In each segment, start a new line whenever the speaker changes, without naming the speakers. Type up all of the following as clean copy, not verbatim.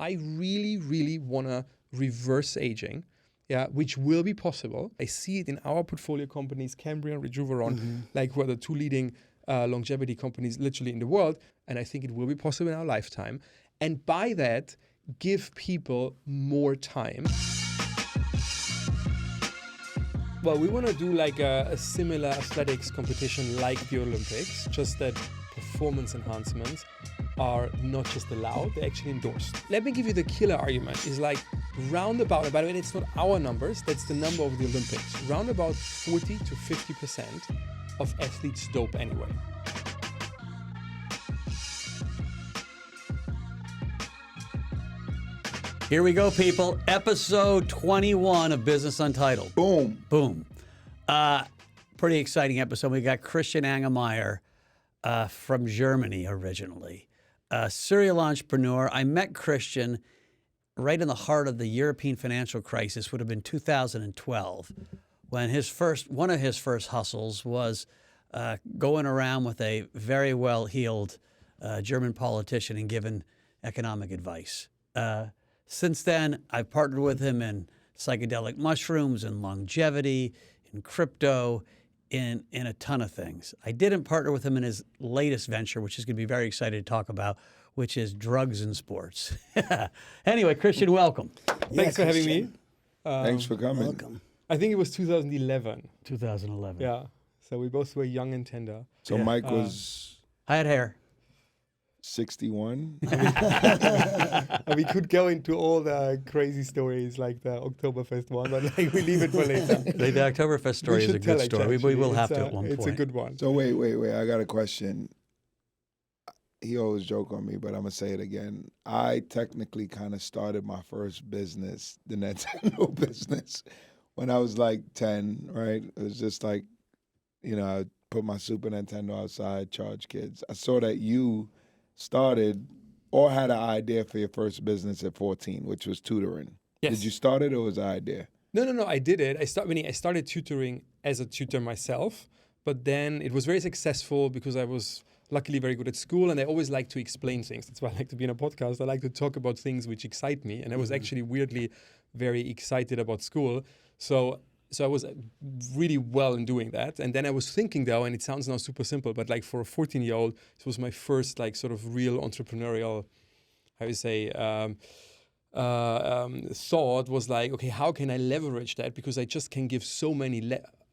I really, really want to reverse aging, which will be possible. I see it in our portfolio companies, Cambrian, Rejuveron, like who are the two leading longevity companies literally in the world. And I think it will be possible in our lifetime. And by that, give people more time. Well, we want to do like a similar athletics competition like the Olympics, just that performance enhancements are not just allowed, they're actually endorsed. Let me give you the killer argument. Is like roundabout, and by the way, it's not our numbers, that's the number of the Olympics. Roundabout 40 to 50% of athletes dope anyway.
Here we go, people. Episode 21 of Business Untitled.
Boom.
Boom. Pretty exciting episode. We got Christian Angermayer from Germany originally. Serial entrepreneur. I met Christian right in the heart of the European financial crisis, would have been 2012, when one of his first hustles was going around with a very well-heeled German politician and giving economic advice. Since then, I've partnered with him in psychedelic mushrooms and longevity, in crypto, in a ton of things. I didn't partner with him in his latest venture, which is going to be very excited to talk about, which is drugs and sports. Anyway, Christian, welcome.
Thanks for having me.
Thanks for coming.
Welcome.
I think it was 2011.
2011.
Yeah. So we both were young and tender.
So Mike was
I had hair.
61.
And we could go into all the crazy stories like the Oktoberfest one, but like we leave it for later.
The Oktoberfest story is a good story. We will have to at one point.
It's a good one.
So wait. I got a question. He always joke on me, but I'm going to say it again. I technically kind of started my first business, the Nintendo business, when I was like 10, right? It was just like, I put my Super Nintendo outside, charge kids. I saw that you started or had an idea for your first business at 14, which was tutoring.
Yes.
Did you start it or was it an idea?
No, I did it. I started tutoring as a tutor myself, but then it was very successful because I was luckily very good at school and I always like to explain things. That's why I like to be in a podcast. I like to talk about things which excite me, and I was actually weirdly very excited about school. So I was really well in doing that. And then I was thinking though, and it sounds now super simple, but like for a 14-year-old, this was my first like sort of real entrepreneurial, thought was like, okay, how can I leverage that? Because I just can give so many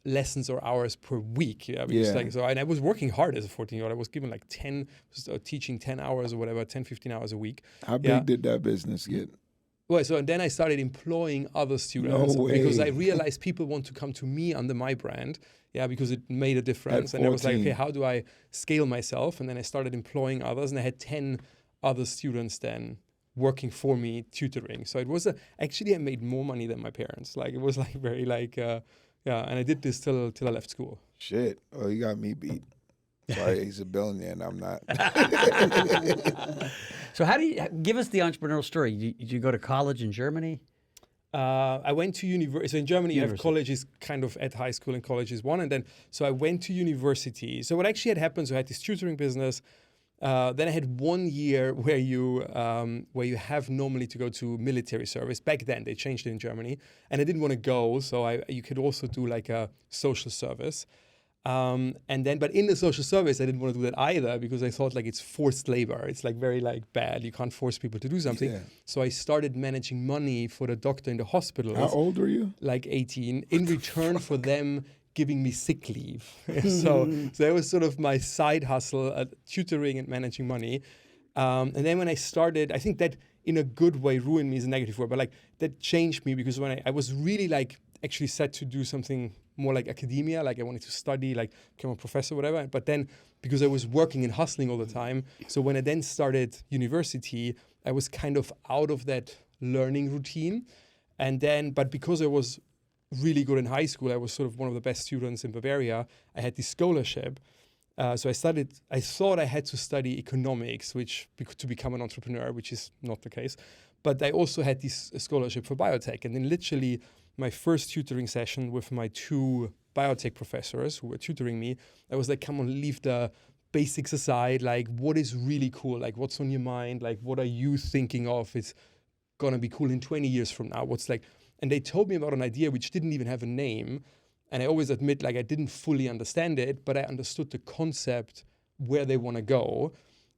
lessons or hours per week. And I was working hard as a 14-year-old. I was given like teaching 10 hours or whatever, 10, 15 hours a week.
How big did that business get?
Well, so and then I started employing other students because I realized people want to come to me under my brand, because it made a difference. And I was like, okay, how do I scale myself? And then I started employing others, and I had 10 other students then working for me, tutoring. So it was actually I made more money than my parents. Like it was like very like, and I did this till I left school.
Shit, oh, you got me beat. Sorry, he's a billionaire and I'm not.
So how do you give us the entrepreneurial story? Did you go to college in Germany?
I went to university. So in Germany, you have colleges kind of at high school, and college is one. And then, so I went to university. So what actually had happened, so I had this tutoring business. Then I had 1 year where you have normally to go to military service. Back then, they changed it in Germany. And I didn't want to go, so you could also do like a social service. But in the social service, I didn't want to do that either because I thought like it's forced labor. It's like very like bad. You can't force people to do something. Yeah. So I started managing money for the doctor in the hospital.
How old were you?
Like 18, in return for them giving me sick leave. So that was sort of my side hustle at tutoring and managing money. And then when I started, I think that in a good way ruined me is a negative word, but like that changed me because when I was really like actually set to do something more like academia, like I wanted to study, like become a professor, whatever. But then because I was working and hustling all the time, so when I then started university, I was kind of out of that learning routine. And then, but because I was really good in high school, I was sort of one of the best students in Bavaria, I had this scholarship. So I thought I had to study economics, to become an entrepreneur, which is not the case. But I also had this scholarship for biotech. And then literally my first tutoring session with my 2 biotech professors who were tutoring me, I was like, come on, leave the basics aside. Like, what is really cool? Like, what's on your mind? Like, what are you thinking of? It's gonna be cool in 20 years from now? What's like, and they told me about an idea which didn't even have a name. And I always admit, like, I didn't fully understand it, but I understood the concept, where they want to go.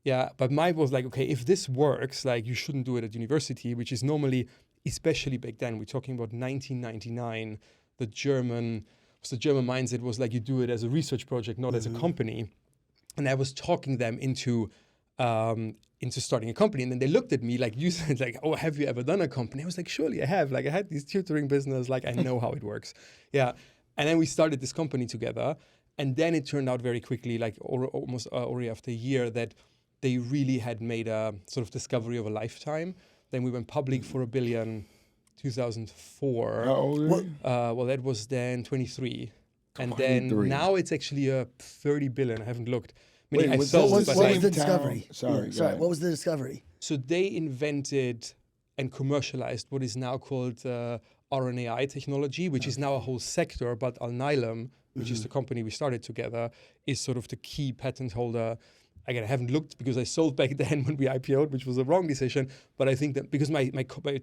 Yeah, but mine was like, okay, if this works, like, you shouldn't do it at university, which is normally, especially back then, we're talking about 1999, the German mindset was like, you do it as a research project, not as a company. And I was talking them into starting a company. And then they looked at me like, you said, like, oh, have you ever done a company? I was like, surely I have. Like, I had this tutoring business, like, I know how it works. Yeah. And then we started this company together. And then it turned out very quickly, like almost already after a year, that they really had made a sort of discovery of a lifetime. Then we went public for $1 billion, 2004.
How old are you?
Well, that was then 23. And then now it's actually a 30 billion. I haven't looked.
Wait,
I
was
sold,
this
but
the
like-
same
the discovery?
town? Sorry,
Sorry, what was the discovery?
So they invented and commercialized what is now called RNAi technology, which is now a whole sector, but Alnylam, which is the company we started together, is sort of the key patent holder. Again, I haven't looked because I sold back then when we IPO'd, which was a wrong decision. But I think that because my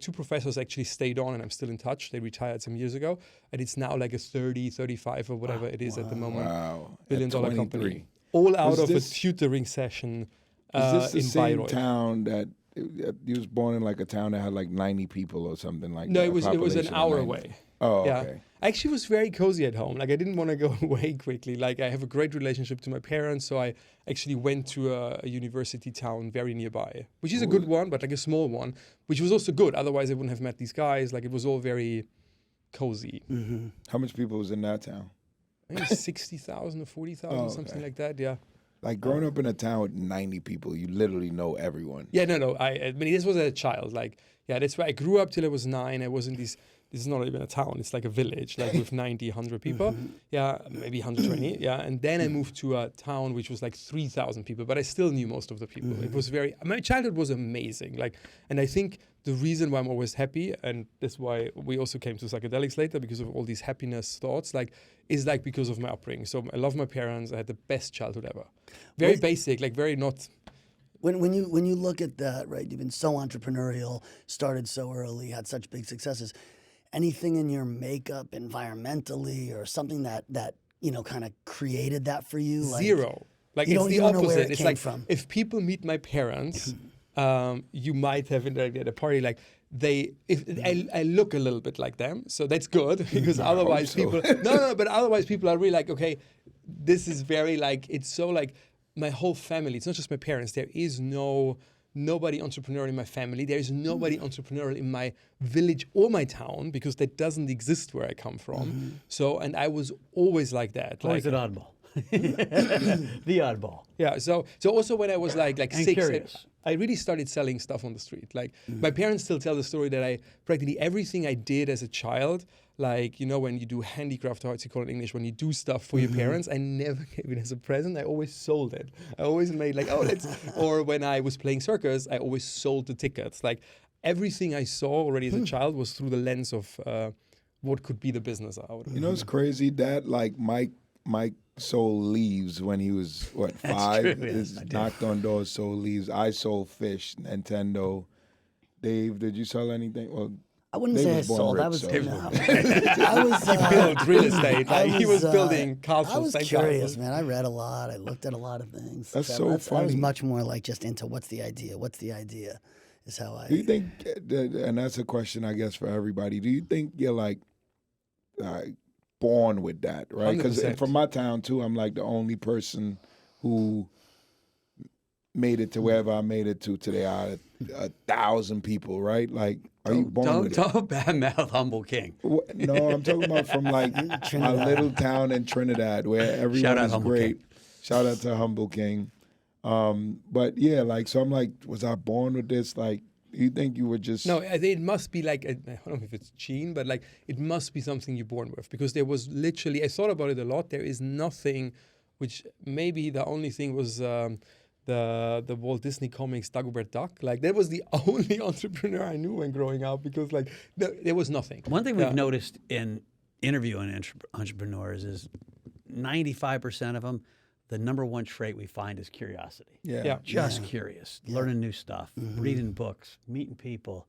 two professors actually stayed on and I'm still in touch, they retired some years ago, and it's now like a 30, 35 or whatever it is at the moment,
Wow.
$1 billion
At 23.
company. All out
Was
of
this-
a tutoring session
Is this the
in
same
Bayreuth.
town that you was born in, like a town that had like 90 people or something like
No,
that?
it was an
population of
hour
90?
away.
Oh,
Yeah.
okay.
I actually was very cozy at home. Like, I didn't want to go away quickly. Like, I have a great relationship to my parents, so I actually went to a university town very nearby, which is a good one, but like a small one, which was also good. Otherwise, I wouldn't have met these guys. Like, it was all very cozy.
How much people was in that town?
I think 60,000 or 40,000,
Oh,
something
okay.
like that. Yeah.
Like growing up in a town with 90 people, you literally know everyone.
Yeah, no. I mean, this was as a child. Like, yeah, that's why I grew up till I was 9. I was in this is not even a town. It's like a village, like with 90, 100 people. Yeah, maybe 120. Yeah. And then I moved to a town which was like 3,000 people, but I still knew most of the people. It was my childhood was amazing. Like, and I think the reason why I'm always happy, and that's why we also came to psychedelics later, because of all these happiness thoughts, like, is like because of my upbringing. So I love my parents. I had the best childhood ever. Very basic, like very not.
When you look at that, right? You've been so entrepreneurial, started so early, had such big successes. Anything in your makeup, environmentally, or something that kind of created that for you? Like,
Zero. Like,
you
it's
don't-
the
you don't know where
opposite.
it
It's
came
like
from.
if people meet my parents, you might have interacted at a party. Like, I look a little bit like them, so that's good because otherwise
so.
people but otherwise people are really like, okay, this is very like, it's so like my whole family. It's not just my parents. There is nobody entrepreneurial in my family. There is nobody entrepreneurial in my village or my town because that doesn't exist where I come from. So, and I was always like that.
Always
like,
an oddball. The oddball.
yeah. So also when I was like
And
6,
curious.
I really started selling stuff on the street. Like my parents still tell the story that I practically everything I did as a child, like, when you do handicraft, or how you call it in English, when you do stuff for your parents, I never gave it as a present. I always sold it. I always made like, or when I was playing circus, I always sold the tickets. Like everything I saw already as a child was through the lens of what could be the business out of it.
You know, it's crazy that like Mike sold leaves when he was, what, 5?
true, yeah,
Is
I did.
knocked on doors, sold leaves. I sold fish, Nintendo. Dave, did you sell anything? Well,
I wouldn't
Dave
say I
was born
sold. I
rich,
was.
so-
No. I was.
Built real estate.
I
Like he was building
I
castles.
was
thank
curious,
God.
man. I read a lot. I looked at a lot of things.
That's
So
so
I was
funny.
much more like just into what's the idea. What's the idea? Is how I.
do you think, and that's a question, I guess, for everybody, do you think you're like born with that, right? Because
100%.
from my town, too, I'm like the only person who made it to wherever I made it to today out of 1,000 people, right? Like, are you born with it?
Don't badmouth Humble King.
No, I'm talking about from like my
Trinidad.
little town in Trinidad where
Shout
everyone
out
is
Humble
great. Shout out to Humble King. But yeah, like, so I'm like, was I born with this? Like, you think you were just...
No, I think it must be like, I don't know if it's gene, but like it must be something you're born with because there was literally, I thought about it a lot. There is nothing, which maybe the only thing was the Walt Disney comics Dagobert Duck. Like that was the only entrepreneur I knew when growing up because like there was nothing.
One thing we've noticed in interviewing entrepreneurs is 95% of them, the number one trait we find is curiosity.
Yeah.
Yeah.
Just curious, learning new stuff, reading books, meeting people.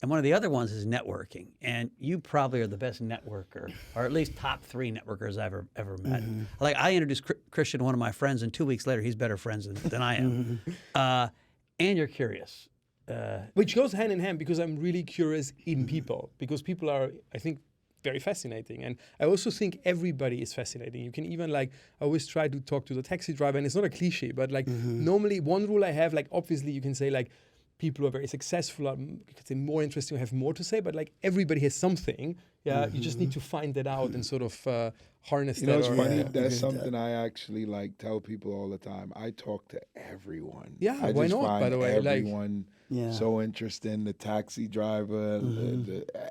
And one of the other ones is networking. And you probably are the best networker, or at least top 3 networkers I've ever met. Like, I introduced Christian to one of my friends, and 2 weeks later, he's better friends than I am. And you're curious.
Which goes hand in hand, because I'm really curious in people, because people are, I think, very fascinating. And I also think everybody is fascinating. You can even, like, I always try to talk to the taxi driver, and it's not a cliche, but like normally one rule I have, like, obviously you can say, like, people who are very successful are, you could say, more interesting, have more to say, but like everybody has something. Yeah, you just need to find that out and sort of harness that.
You know, it's funny. That's something I actually like tell people all the time. I talk to everyone.
Yeah,
I
why
just
not?
Find
By the way,
everyone so interesting. The taxi driver,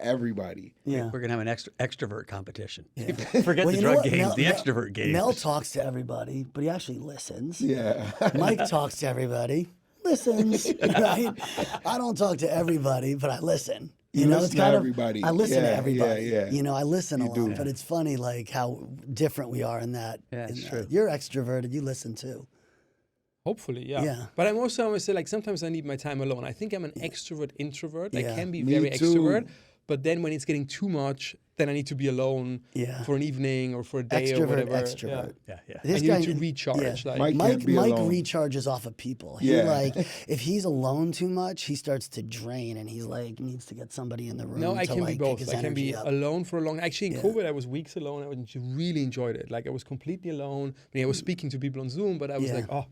everybody.
Yeah, we're gonna have an extrovert competition.
Yeah.
Forget the drug games, the extrovert games.
Mel talks to everybody, but he actually listens.
Yeah.
Mike talks to everybody, listens. Right? I don't talk to everybody, but I listen. You know,
listen
it's kind
to
of
everybody.
I listen to everybody.
Yeah.
You know, I listen a
You
lot,
do.
but it's funny like how different we are in that.
Yeah, it's true.
You're extroverted, you listen too.
Hopefully, yeah.
Yeah.
But I'm also, I always say, like, sometimes I need my time alone. I think I'm an extrovert introvert. I
Yeah.
can be
Me
very
too.
extrovert, but then when it's getting too much, then I need to be alone
Yeah.
for an evening or for a day or
Extrovert,
whatever.
extrovert.
Yeah.
I
This
need
guy-
to recharge.
yeah.
Like,
Mike can't be
Mike
alone.
recharges off of people. He
Yeah.
like if he's alone too much, he starts to drain, and he's like needs to get somebody in the room.
no, I
to
can
like
be
kick
both.
his
I can
energy
be
up.
alone for a long. Actually, in
Yeah.
COVID, I was weeks alone. Really enjoyed it. Like, I was completely alone. I mean, I was speaking to people on Zoom, but I was
Yeah.
like, oh,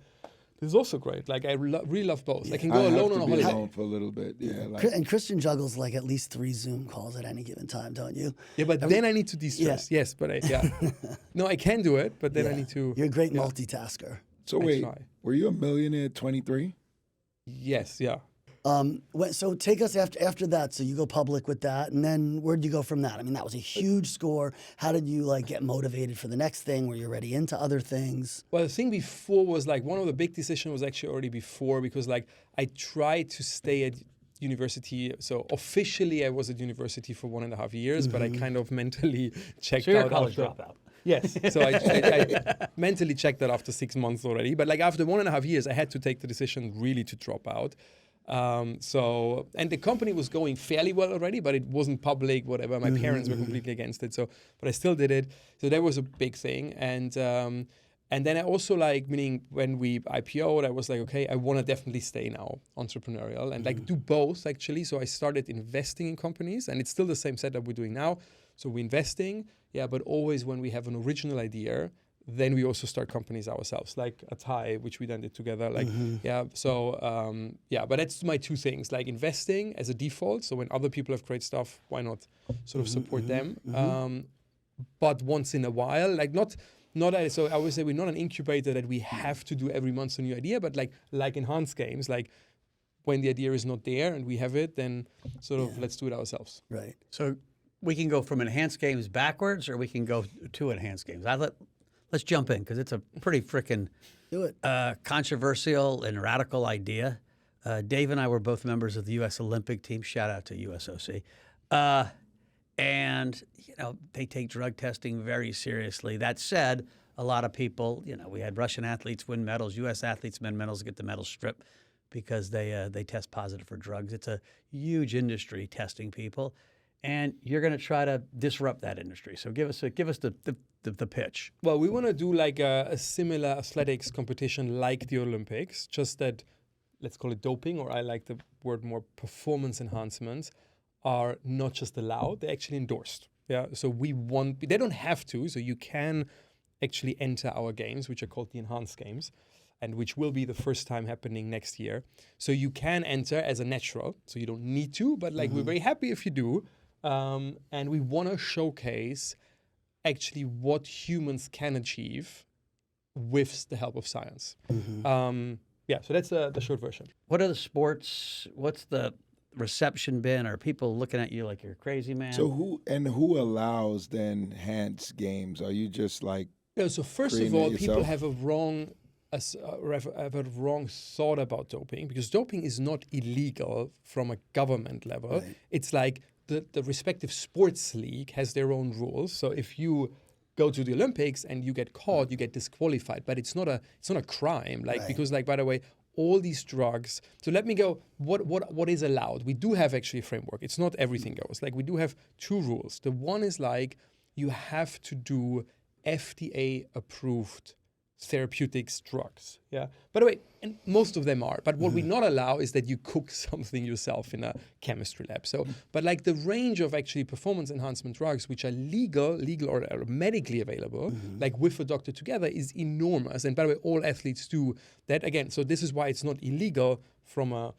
this is also great. Like, I really love both. I can
I
go
have
alone
to
on a
be
holiday.
alone for a little bit. Yeah. Like,
And Christian juggles like at least 3 Zoom calls at any given time, don't you?
Yeah, but then I need to de-stress. Yes, but no, I can do it, but then I
Yeah.
need to.
You're a great multitasker.
so
I
wait,
try.
were you a millionaire at 23?
Yes, yeah.
So take us after that. So you go public with that, and then where'd you go from that? I mean, that was a huge score. How did you like get motivated for the next thing? Were you already into other things?
Well, the thing before was like one of the big decisions was actually already before, because like I tried to stay at university. So officially I was at university for 1.5 years, but I kind of mentally checked
So you're
out
a college
after.
dropout.
Yes. So I mentally checked that after 6 months already. But like after 1.5 years, I had to take the decision really to drop out. And the company was going fairly well already, but it wasn't public, whatever. My parents were completely against it. So, but I still did it. So that was a big thing. And then I also like, meaning when we IPO'd, I was like, okay, I want to definitely stay now entrepreneurial and like do both actually. So I started investing in companies, and it's still the same setup we're doing now. So we're investing, but always when we have an original idea, then we also start companies ourselves, like a tie, which we then did together. Like, but that's my 2 things, like investing as a default. So when other people have great stuff, why not sort of support them? But once in a while, like so I always say we're not an incubator that we have to do every month a new idea, but like enhanced games, like when the idea is not there and we have it, then sort of let's do it ourselves.
Right.
So we can go from enhanced games backwards, or we can go to enhanced games. Let's jump in, because it's a pretty freaking
Do it.
controversial and radical idea. Dave and I were both members of the U.S. Olympic team. Shout out to USOC. And, they take drug testing very seriously. That said, a lot of people, we had Russian athletes win medals, U.S. athletes win medals, get the medals stripped because they test positive for drugs. It's a huge industry testing people, and you're going to try to disrupt that industry. So give us the pitch.
Well, we want to do like a similar athletics competition like the Olympics, just that, let's call it doping, or I like the word more performance enhancements, are not just allowed, they're actually endorsed. Yeah, so they don't have to, so you can actually enter our games, which are called the enhanced games, and which will be the first time happening next year. So you can enter as a natural, so you don't need to, but like we're very happy if you do. And we want to showcase actually what humans can achieve with the help of science. So that's the short version.
What are the sports? What's the reception been? Are people looking at you like you're a crazy man?
So who allows the enhanced games? Are you just like
So first of
creating it
all, people
yourself?
have a wrong thought about doping, because doping is not illegal from a government level.
Right.
It's like the respective sports league has their own rules. So if you go to the Olympics and you get caught, you get disqualified. But it's not a crime. Like,
Right.
because like, by the way, all these drugs. So let me go, what is allowed? We do have actually a framework. It's not everything goes. Like we do have 2 rules. The one is like, you have to do FDA approved therapeutics drugs. Yeah. By the way, and most of them are, but what we not allow is that you cook something yourself in a chemistry lab. So, but like the range of actually performance enhancement drugs, which are legal or medically available, like with a doctor together, is enormous. And by the way, all athletes do that again. So this is why it's not illegal from a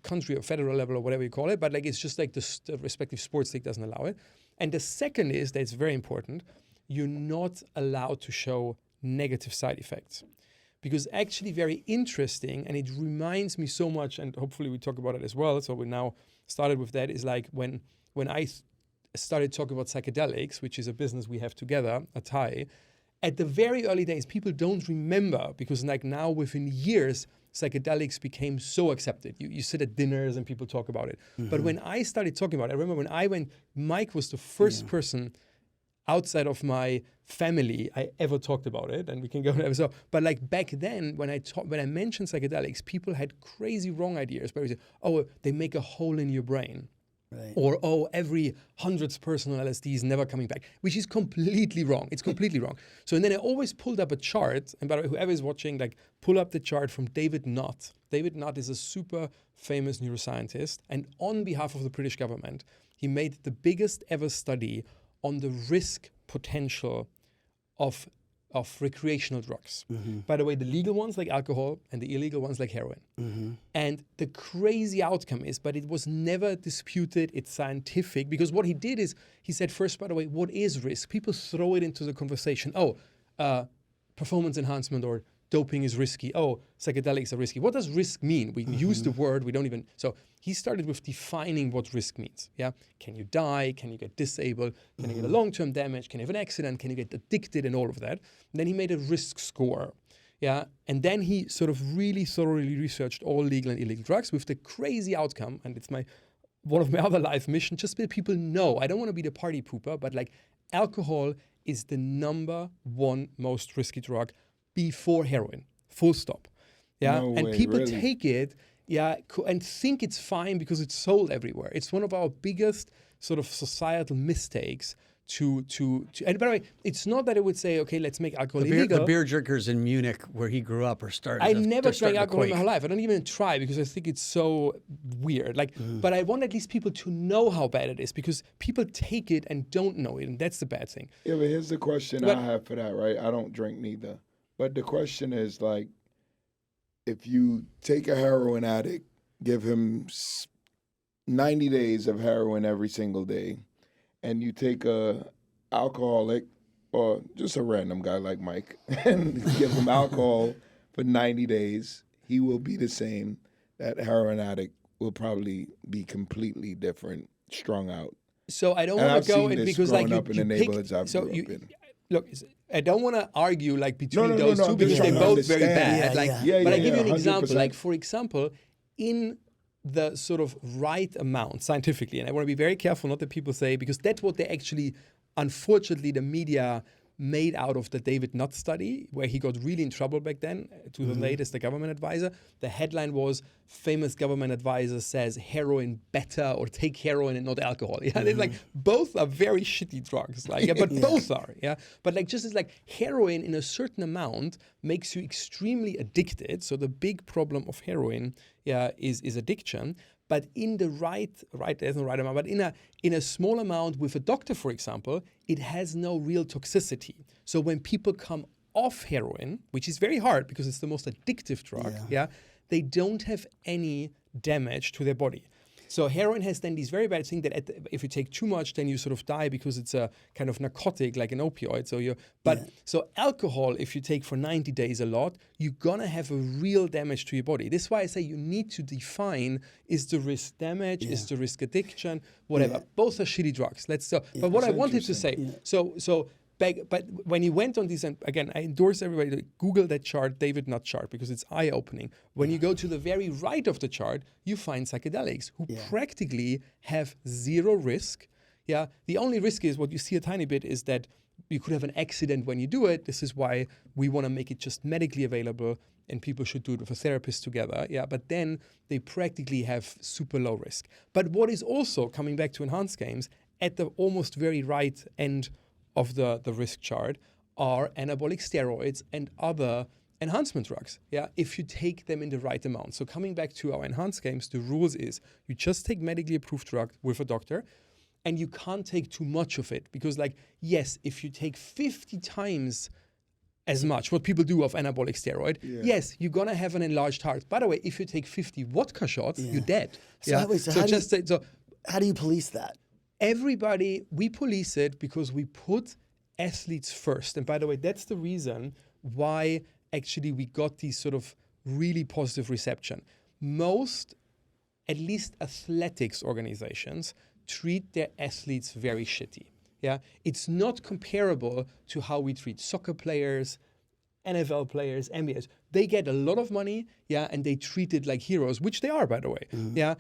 country or federal level or whatever you call it, but like it's just like the respective sports league doesn't allow it. And the second is that it's very important. You're not allowed to show negative side effects, because actually very interesting, and it reminds me so much, and hopefully we talk about it as well, so we now started with that, is like when I started talking about psychedelics, which is a business we have together, a Thai, at the very early days, people don't remember, because like now within years, psychedelics became so accepted. You sit at dinners and people talk about it. But when I started talking about it, I remember when I went, Mike was the first person outside of my family I ever talked about it, and we can go there. So, but like back then, when I mentioned psychedelics, people had crazy wrong ideas. Where we say, oh, they make a hole in your brain, or oh, every 100th person on LSD is never coming back, which is completely wrong. It's completely wrong. So, and then I always pulled up a chart, and by the way, whoever is watching, like pull up the chart from David Nutt. David Nutt is a super famous neuroscientist, and on behalf of the British government, he made the biggest ever study on the risk potential of recreational drugs. By the way, the legal ones like alcohol and the illegal ones like heroin. And the crazy outcome is, but it was never disputed, it's scientific, because what he did is, he said first, by the way, what is risk? People throw it into the conversation. Oh, performance enhancement or doping is risky. Oh, psychedelics are risky. What does risk mean? We use the word, we don't even, so he started with defining what risk means. Yeah, can you die? Can you get disabled? Can you get a long-term damage? Can you have an accident? Can you get addicted and all of that? And then he made a risk score. Yeah, and then he sort of really thoroughly researched all legal and illegal drugs with the crazy outcome, and it's one of my other life missions, just that people know. I don't want to be the party pooper, but like alcohol is the #1 most risky drug before heroin, full stop. Yeah,
No
and
way,
people
really?
take it, and think it's fine because it's sold everywhere. It's one of our biggest sort of societal mistakes to and by the way, it's not that I would say, okay, let's make alcohol illegal.
The beer drinkers in Munich, where he grew up, are starting.
I never
they're
drank
starting to
alcohol in my
quake.
whole life. I don't even try because I think it's so weird. Like, but I want at least people to know how bad it is, because people take it and don't know it, and that's the bad thing.
Yeah, but here's the question
But-
I have for that, right? I don't drink neither. But the question is, like, if you take a heroin addict, give him 90 days of heroin every single day, and you take a alcoholic or just a random guy like Mike and give him alcohol for 90 days, he will be the same. That heroin addict will probably be completely different, strung out.
So I don't
And
want
I've
to go
seen
in
this
because like
growing
you,
up in
you
the
pick,
neighborhoods I've
so
grew up
you
in.
look. I don't want to argue like between
no,
those
no,
two
I'm
because
just
they're
trying to
both very
understand.
bad.
Yeah,
Like,
yeah.
but I give you an
100%.
example. Like for example, in the sort of right amount scientifically, and I want to be very careful not that people say, because that's what they actually, unfortunately, the media made out of the David Nutt study, where he got really in trouble back then, to the latest, the government advisor. The headline was, famous government advisor says heroin better, or take heroin and not alcohol. Yeah, it's like, both are very shitty drugs, like, but both are, yeah. But like, just as like heroin in a certain amount makes you extremely addicted. So the big problem of heroin, is addiction. But in the right, there's no right amount, but in a small amount with a doctor, for example, it has no real toxicity. So when people come off heroin, which is very hard because it's the most addictive drug, they don't have any damage to their body. So heroin has then these very bad things that if you take too much, then you sort of die because it's a kind of narcotic, like an opioid. So alcohol, if you take for 90 days a lot, you're gonna have a real damage to your body. This is why I say you need to define, is the risk damage, is the risk addiction, whatever. Both are shitty drugs. But what I wanted to say, but when he went on this, and again, I endorse everybody to Google that chart, David Nutt chart, because it's eye-opening. When you go to the very right of the chart, you find psychedelics who practically have zero risk. Yeah, the only risk is what you see a tiny bit is that you could have an accident when you do it. This is why we want to make it just medically available, and people should do it with a therapist together. Yeah, but then they practically have super low risk. But what is also, coming back to enhanced games, at the almost very right end of the risk chart are anabolic steroids and other enhancement drugs, yeah, if you take them in the right amount. So coming back to our enhanced games, the rules is you just take medically approved drug with a doctor, and you can't take too much of it, because like, yes, if you take 50 times as much, what people do of anabolic steroid, yes, you're gonna have an enlarged heart. By the way, if you take 50 vodka shots, you're dead.
So, how do you police that?
Everybody, we police it because we put athletes first. And by the way, that's the reason why actually we got these sort of really positive reception. Most, at least athletics organizations, treat their athletes very shitty. Yeah, it's not comparable to how we treat soccer players, NFL players, NBAs. They get a lot of money, yeah, and they treat it like heroes, which they are, by the way. Yeah,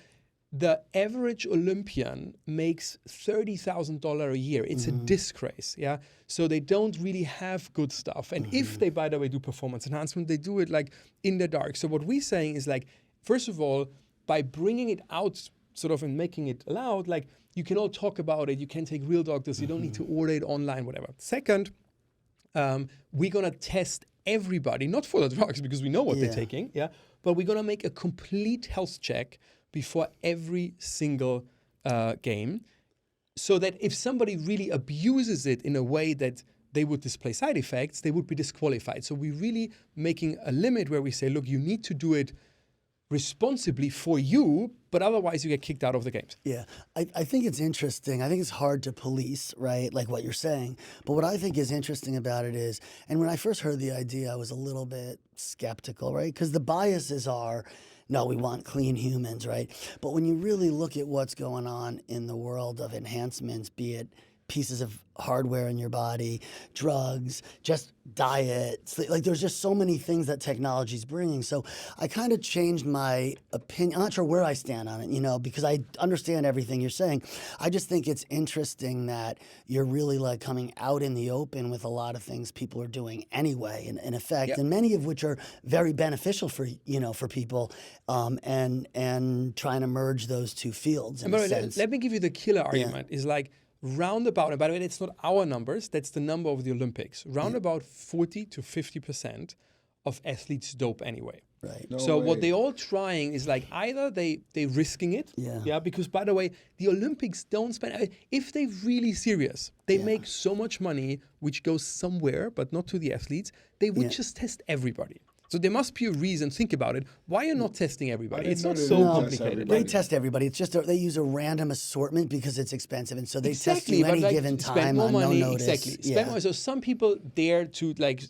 the average Olympian makes $30,000 a year. It's a disgrace, yeah. So they don't really have good stuff. And if they, by the way, do performance enhancement, they do it like in the dark. So what we're saying is like, first of all, by bringing it out, sort of, and making it allowed, like, you can all talk about it. You can take real doctors. You don't need to order it online, whatever. Second, we're going to test everybody, not for the drugs because we know what they're taking, yeah, but we're going to make a complete health check before every single game, so that if somebody really abuses it in a way that they would display side effects, they would be disqualified. So we're really making a limit where we say, look, you need to do it responsibly for you, but otherwise you get kicked out of the games.
Yeah, I think it's interesting. I think it's hard to police, right, like what you're saying. But what I think is interesting about it is, and when I first heard the idea, I was a little bit skeptical, right? Because the biases are, no, we want clean humans, right? But when you really look at what's going on in the world of enhancements, be it pieces of hardware in your body, drugs, just diet. Like there's just so many things that technology's bringing. So I kind of changed my opinion. I'm not sure where I stand on it, you know, because I understand everything you're saying. I just think it's interesting that you're really like coming out in the open with a lot of things people are doing anyway, in effect, and many of which are very beneficial for, you know, for people, and trying to merge those two fields in a sense.
Let me give you the killer argument. Is like, roundabout, and by the way, it's not our numbers, that's the number of the Olympics. Roundabout 40 to 50% of athletes dope anyway.
Right.
So what they all trying is like, either they risking it, because by the way, the Olympics don't spend, if they're really serious, they make so much money, which goes somewhere, but not to the athletes, they would just test everybody. So there must be a reason. Think about it. Why you're not testing everybody? It's not so complicated.
They test everybody. It's just they use a random assortment because it's expensive, and so they test you any given time on no notice.
Exactly. Spend more. So some people dare to like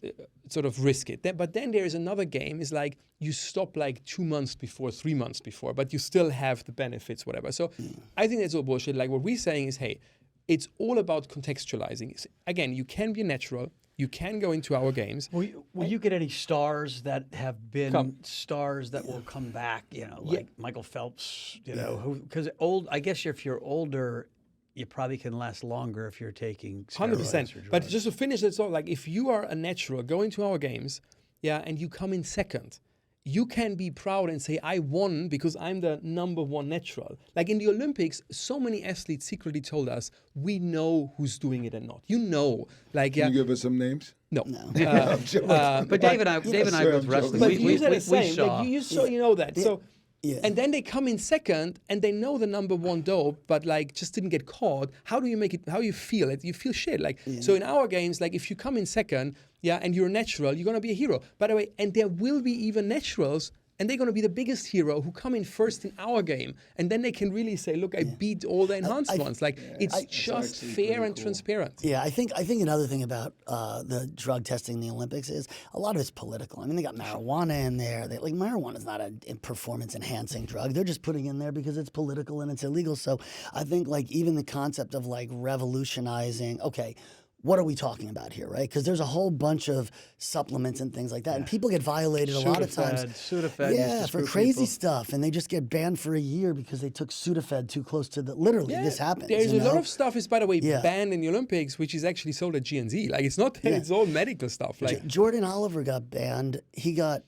sort of risk it. But then there is another game. Is like you stop like 2 months before, 3 months before, but you still have the benefits, whatever. So I think that's all bullshit. Like what we're saying is, hey, it's all about contextualizing. Again, you can be natural. You can go into our games.
Will you get any stars that have been stars that will come back? You know, like Michael Phelps. You know, because I guess if you're older, you probably can last longer if you're taking
100%. But just to finish it, so like if you are a natural going to our games, and you come in second, you can be proud and say, I won because I'm the #1 natural. Like in the Olympics, so many athletes secretly told us, we know who's doing it and not. You know. Like,
Can you give us some names?
No.
But Dave and I both wrestling.
But you said the same. Like you know that. So,
Yeah.
And then they come in second and they know the #1 dope, but like just didn't get caught. How do you make it? How you feel it? You feel shit. Like so in our games, like if you come in second, and you're natural, you're gonna be a hero. By the way, and there will be even naturals, and they're gonna be the biggest hero who come in first in our game, and then they can really say, look, I beat all the enhanced ones. Like it's just fair and transparent.
Yeah, I think another thing about the drug testing in the Olympics is a lot of it's political. I mean, they got marijuana in there. Like marijuana is not a performance enhancing drug. They're just putting in there because it's political and it's illegal. So I think like even the concept of like revolutionizing, okay, what are we talking about here, right? Because there's a whole bunch of supplements and things like that, and people get violated a lot of times.
Sudafed
Yeah,
used to
for
screw
crazy
people.
stuff, and they just get banned for a year because they took Sudafed too close to the. Literally, this happens.
There's
you
a lot
know?
of stuff is, by the way,
Yeah.
banned in the Olympics, which is actually sold at GNZ. Like it's not, it's all medical stuff. Like
Jordan Oliver got banned. He got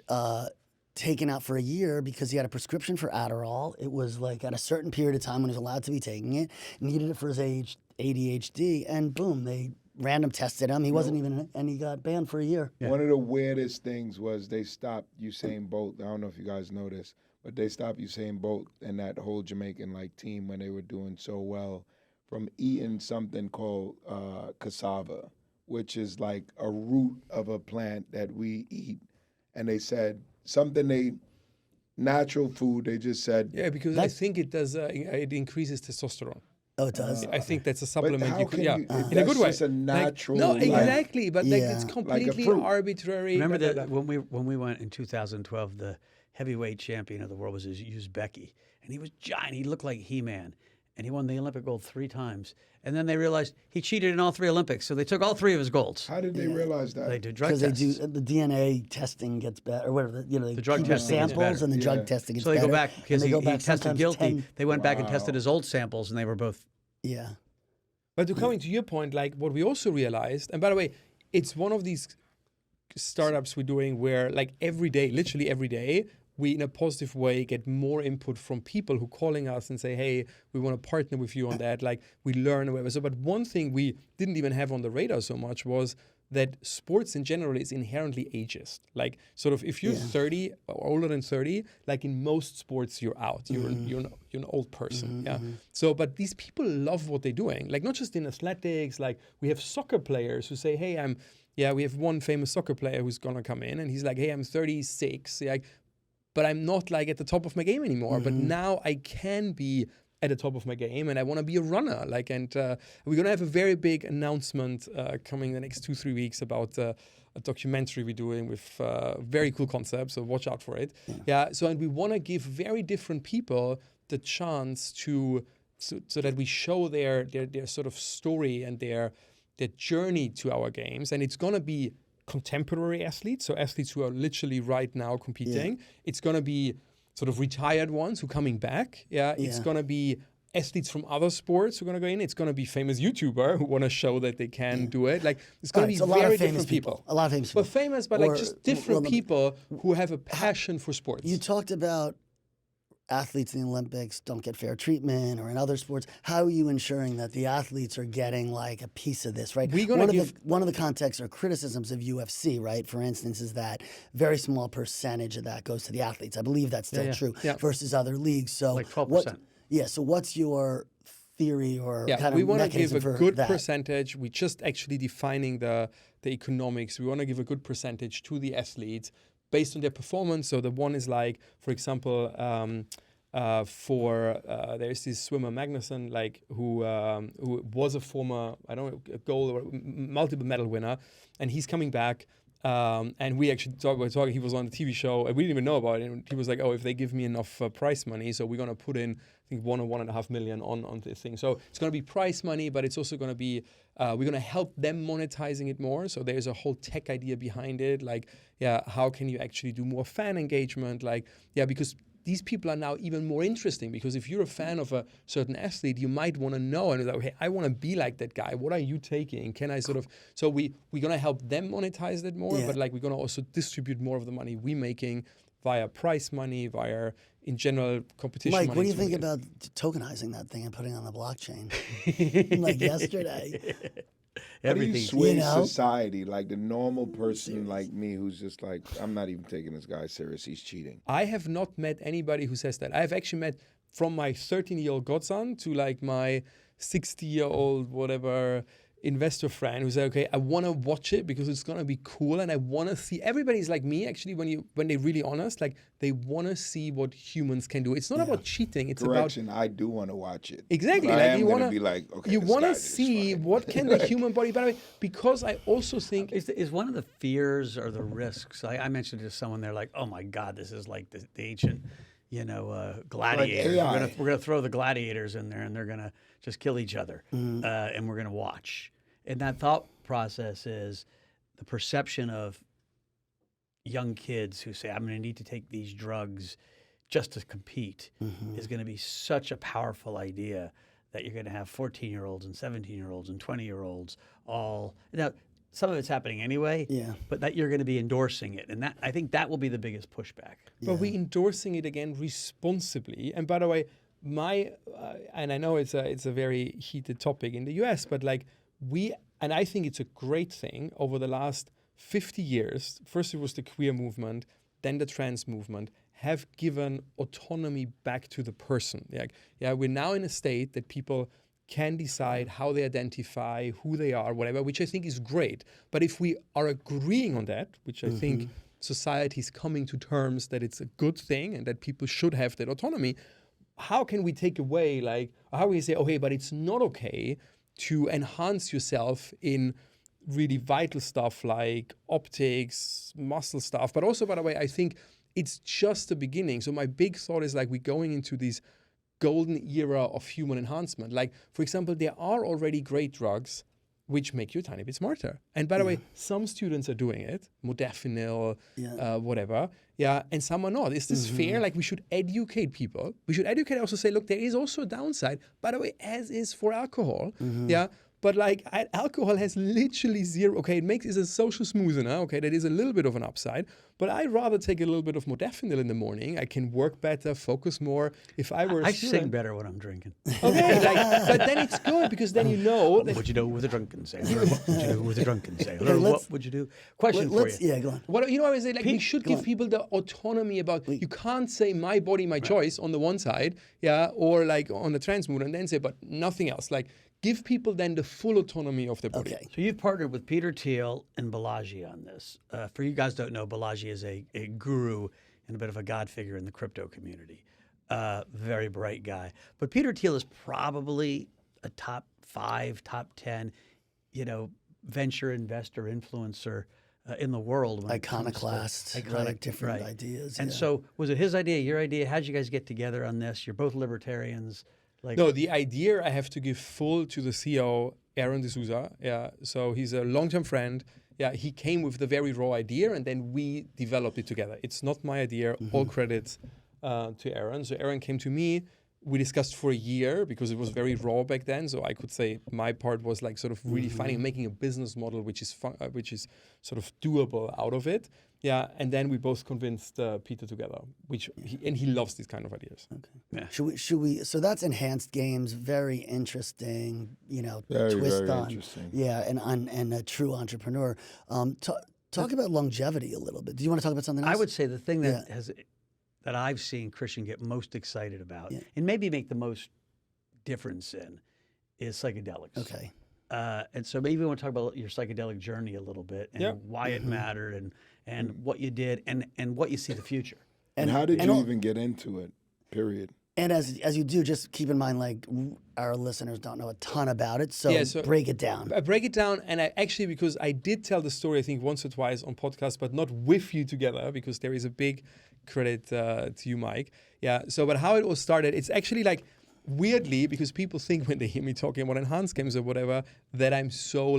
taken out for a year because he had a prescription for Adderall. It was like at a certain period of time when he was allowed to be taking it. Needed it for his ADHD, and boom, they random tested him. He wasn't even, and he got banned for a year.
One of the weirdest things was they stopped Usain Bolt. I don't know if you guys know this, but they stopped Usain Bolt and that whole Jamaican team when they were doing so well from eating something called cassava, which is like a root of a plant that we eat. And they said natural food. They just said
because I think it does. It increases testosterone.
Oh, it does.
I think that's a
But
supplement
how
you could,
can you,
in a good way.
That's just a natural.
No, exactly, but like
Yeah.
it's
Like a
completely
fruit.
arbitrary.
Remember
blah,
that
blah, blah.
when we went in 2012, the heavyweight champion of the world was Uzbeki, and he was giant. He looked like He-Man, and he won the Olympic gold 3 times. And then they realized he cheated in all 3 Olympics, so they took all 3 of his golds.
How did they realize that?
They did drug
Because they
tests.
do the DNA testing gets better, or whatever. You know, they
The drug
keep your
testing gets
samples
better.
and the
Yeah.
drug testing gets
So they
better.
go back
and
because
they
he
go back
tested
sometimes
guilty.
10
They went back and tested
Wow.
his old samples, and they were both.
Yeah.
But to coming to your point, like what we also realized, and by the way, it's one of these startups we're doing where like every day, literally every day, we in a positive way get more input from people who calling us and say, hey, we want to partner with you on that. Like we learn or whatever. So, but one thing we didn't even have on the radar so much was that sports in general is inherently ageist. Like sort of if you're 30 or older than 30, like in most sports you're out. You're an old person. So but these people love what they're doing. Like not just in athletics, like we have soccer players who say, hey, we have one famous soccer player who's gonna come in and he's like, hey, I'm 36. Like, but I'm not like at the top of my game anymore. But now I can be at the top of my game, and I want to be a runner. Like, and we're gonna have a very big announcement coming the next 2-3 weeks about a documentary we're doing with very cool concepts. So watch out for it. So and we want to give very different people the chance to so that we show their sort of story and their journey to our games, and it's gonna be contemporary athletes, so athletes who are literally right now competing. It's going to be sort of retired ones who are coming back. It's going to be athletes from other sports who are going to go in. It's going to be famous YouTuber who want to show that they can do it. Like it's going to be
a lot
very
of famous
different people.
A lot of famous people.
But famous, but like
Or-
just different
well,
people who have a passion for sports.
You talked about athletes in the Olympics don't get fair treatment, or in other sports. How are you ensuring that the athletes are getting like a piece of this, right?
We're gonna
one of the contexts or criticisms of UFC, right, for instance, is that very small percentage of that goes to the athletes. I believe that's still true versus other leagues. So
Like 12%.
So what's your theory or kind
we
of
want to give
mechanism
a
for
good
that?
percentage. We just actually defining the economics. We want to give a good percentage to the athletes based on their performance. So the one is like, for example, there's this swimmer Magnussen, like who was a former a gold or multiple medal winner, and he's coming back. And we actually were talking. He was on the TV show, and we didn't even know about it. And he was like, "Oh, if they give me enough prize money, so we're gonna put in, I think, 1 or 1.5 million on this thing. So it's gonna be prize money, but it's also gonna be we're gonna help them monetizing it more. So there's a whole tech idea behind it. Like, how can you actually do more fan engagement? Like, because these people are now even more interesting, because if you're a fan of a certain athlete, you might want to know, and it's like, hey, I want to be like that guy. What are you taking? Can I sort of, so we're going to help them monetize it more, but like we're going to also distribute more of the money we're making via prize money, via, in general, competition money.
Mike, what do you think about tokenizing that thing and putting it on the blockchain? Like yesterday.
How do you
Everything's
sway society, like the normal person like me who's just like, I'm not even taking this guy serious, he's cheating?
I have not met anybody who says that. I've actually met from my 13-year-old godson to like my 60-year-old whatever investor friend who said, okay, I want to watch it because it's going to be cool, and I want to see. Everybody's like me, actually, when they're really honest, like they want to see what humans can do. It's not about cheating. It's
Correction, I do want to watch it.
Exactly.
But
Like
I am
you
going
want
to be like, okay,
you
this
want
guy
to
is
see
funny.
what can the human body, by the way, because I also think
Is one of the fears or the risks? I mentioned to someone, they're like, "Oh my God, this is like the ancient, gladiators.
AI.
We're gonna throw the gladiators in there, and they're gonna just kill each other, and we're gonna watch." And that thought process is the perception of young kids who say, I'm going to need to take these drugs just to compete is going to be such a powerful idea that you're going to have 14-year-olds and 17-year-olds and 20-year-olds all. Now, some of it's happening anyway, but that you're going to be endorsing it. And that I think that will be the biggest pushback.
But we're endorsing it again responsibly. And by the way, and I know it's a very heated topic in the US, but like and I think it's a great thing over the last 50 years. First it was the queer movement, then the trans movement, have given autonomy back to the person. We're now in a state that people can decide how they identify, who they are, whatever, which I think is great. But if we are agreeing on that, which I think society is coming to terms that it's a good thing and that people should have that autonomy, how can we take away, how can we say, okay, but it's not okay to enhance yourself in really vital stuff like optics, muscle stuff. But also, by the way, I think it's just the beginning. So my big thought is we're going into this golden era of human enhancement. Like, for example, there are already great drugs which make you a tiny bit smarter. And by the way, some students are doing it, modafinil, whatever. And some are not. Is this fair? We should educate people. We should educate, also say, look, there is also a downside, by the way, as is for alcohol. But alcohol has literally zero. Okay, it's a social smoother. Okay, that is a little bit of an upside. But I'd rather take a little bit of modafinil in the morning. I can work better, focus more. If I were a student,
sing better when I'm drinking.
Okay, but then it's good because then you know.
What would you do with a drunken sailor? What would you do with a drunken sailor? What would you do? Question for you.
Yeah, go on.
What I would say, we should give people the autonomy about. You can't say my body, my choice on the one side, or on the trans movement, and then say, but nothing else. Give people then the full autonomy of their body.
Okay.
So you've partnered with Peter Thiel and Balaji on this. For you guys don't know, Balaji is a guru and a bit of a god figure in the crypto community. Very bright guy. But Peter Thiel is probably a top 5, top 10, venture investor, influencer in the world.
Iconoclast, different ideas.
And so was it his idea, your idea? How did you guys get together on this? You're both libertarians.
No, the idea I have to give full to the CEO, Aaron D'Souza. So he's a long-term friend. He came with the very raw idea, and then we developed it together. It's not my idea. All credits to Aaron. So Aaron came to me. We discussed for a year because it was very raw back then. So I could say my part was sort of really finding, making a business model which is sort of doable out of it. And then we both convinced Peter together, and he loves these kind of ideas.
Okay. Yeah. Should we? So that's enhanced games. Very interesting.
Very,
twist
very
on.
Interesting.
Yeah, and a true entrepreneur. Talk about longevity a little bit. Do you want to talk about something else?
I would say the thing that I've seen Christian get most excited about, and maybe make the most difference in, is psychedelics.
Okay.
And so maybe we want to talk about your psychedelic journey a little bit and why it mattered and what you did and what you see the future.
And how did you even get into it, period?
And as you do, just keep in mind, our listeners don't know a ton about it, so break it down.
I break it down, and because I did tell the story, I think, once or twice on podcast, but not with you together, because there is a big credit to you, Mike. But how it all started, it's actually weirdly, because people think when they hear me talking about enhanced games or whatever, that I'm so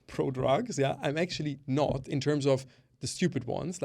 pro drugs. I'm actually not, in terms of the stupid ones.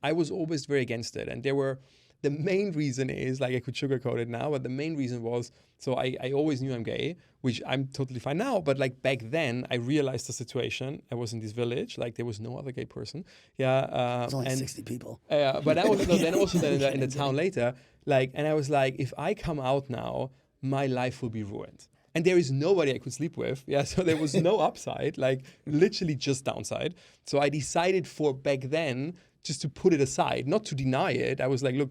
I was always very against it. And the main reason is, I could sugarcoat it now, but the main reason was, so I always knew I'm gay, which I'm totally fine now, but back then I realized the situation. I was in this village, there was no other gay person.
It's only 60 people.
But that was, then also in the town later, and I was if I come out now, my life will be ruined. And there is nobody I could sleep with. So there was no upside, literally just downside. So I decided for back then just to put it aside, not to deny it. I was look,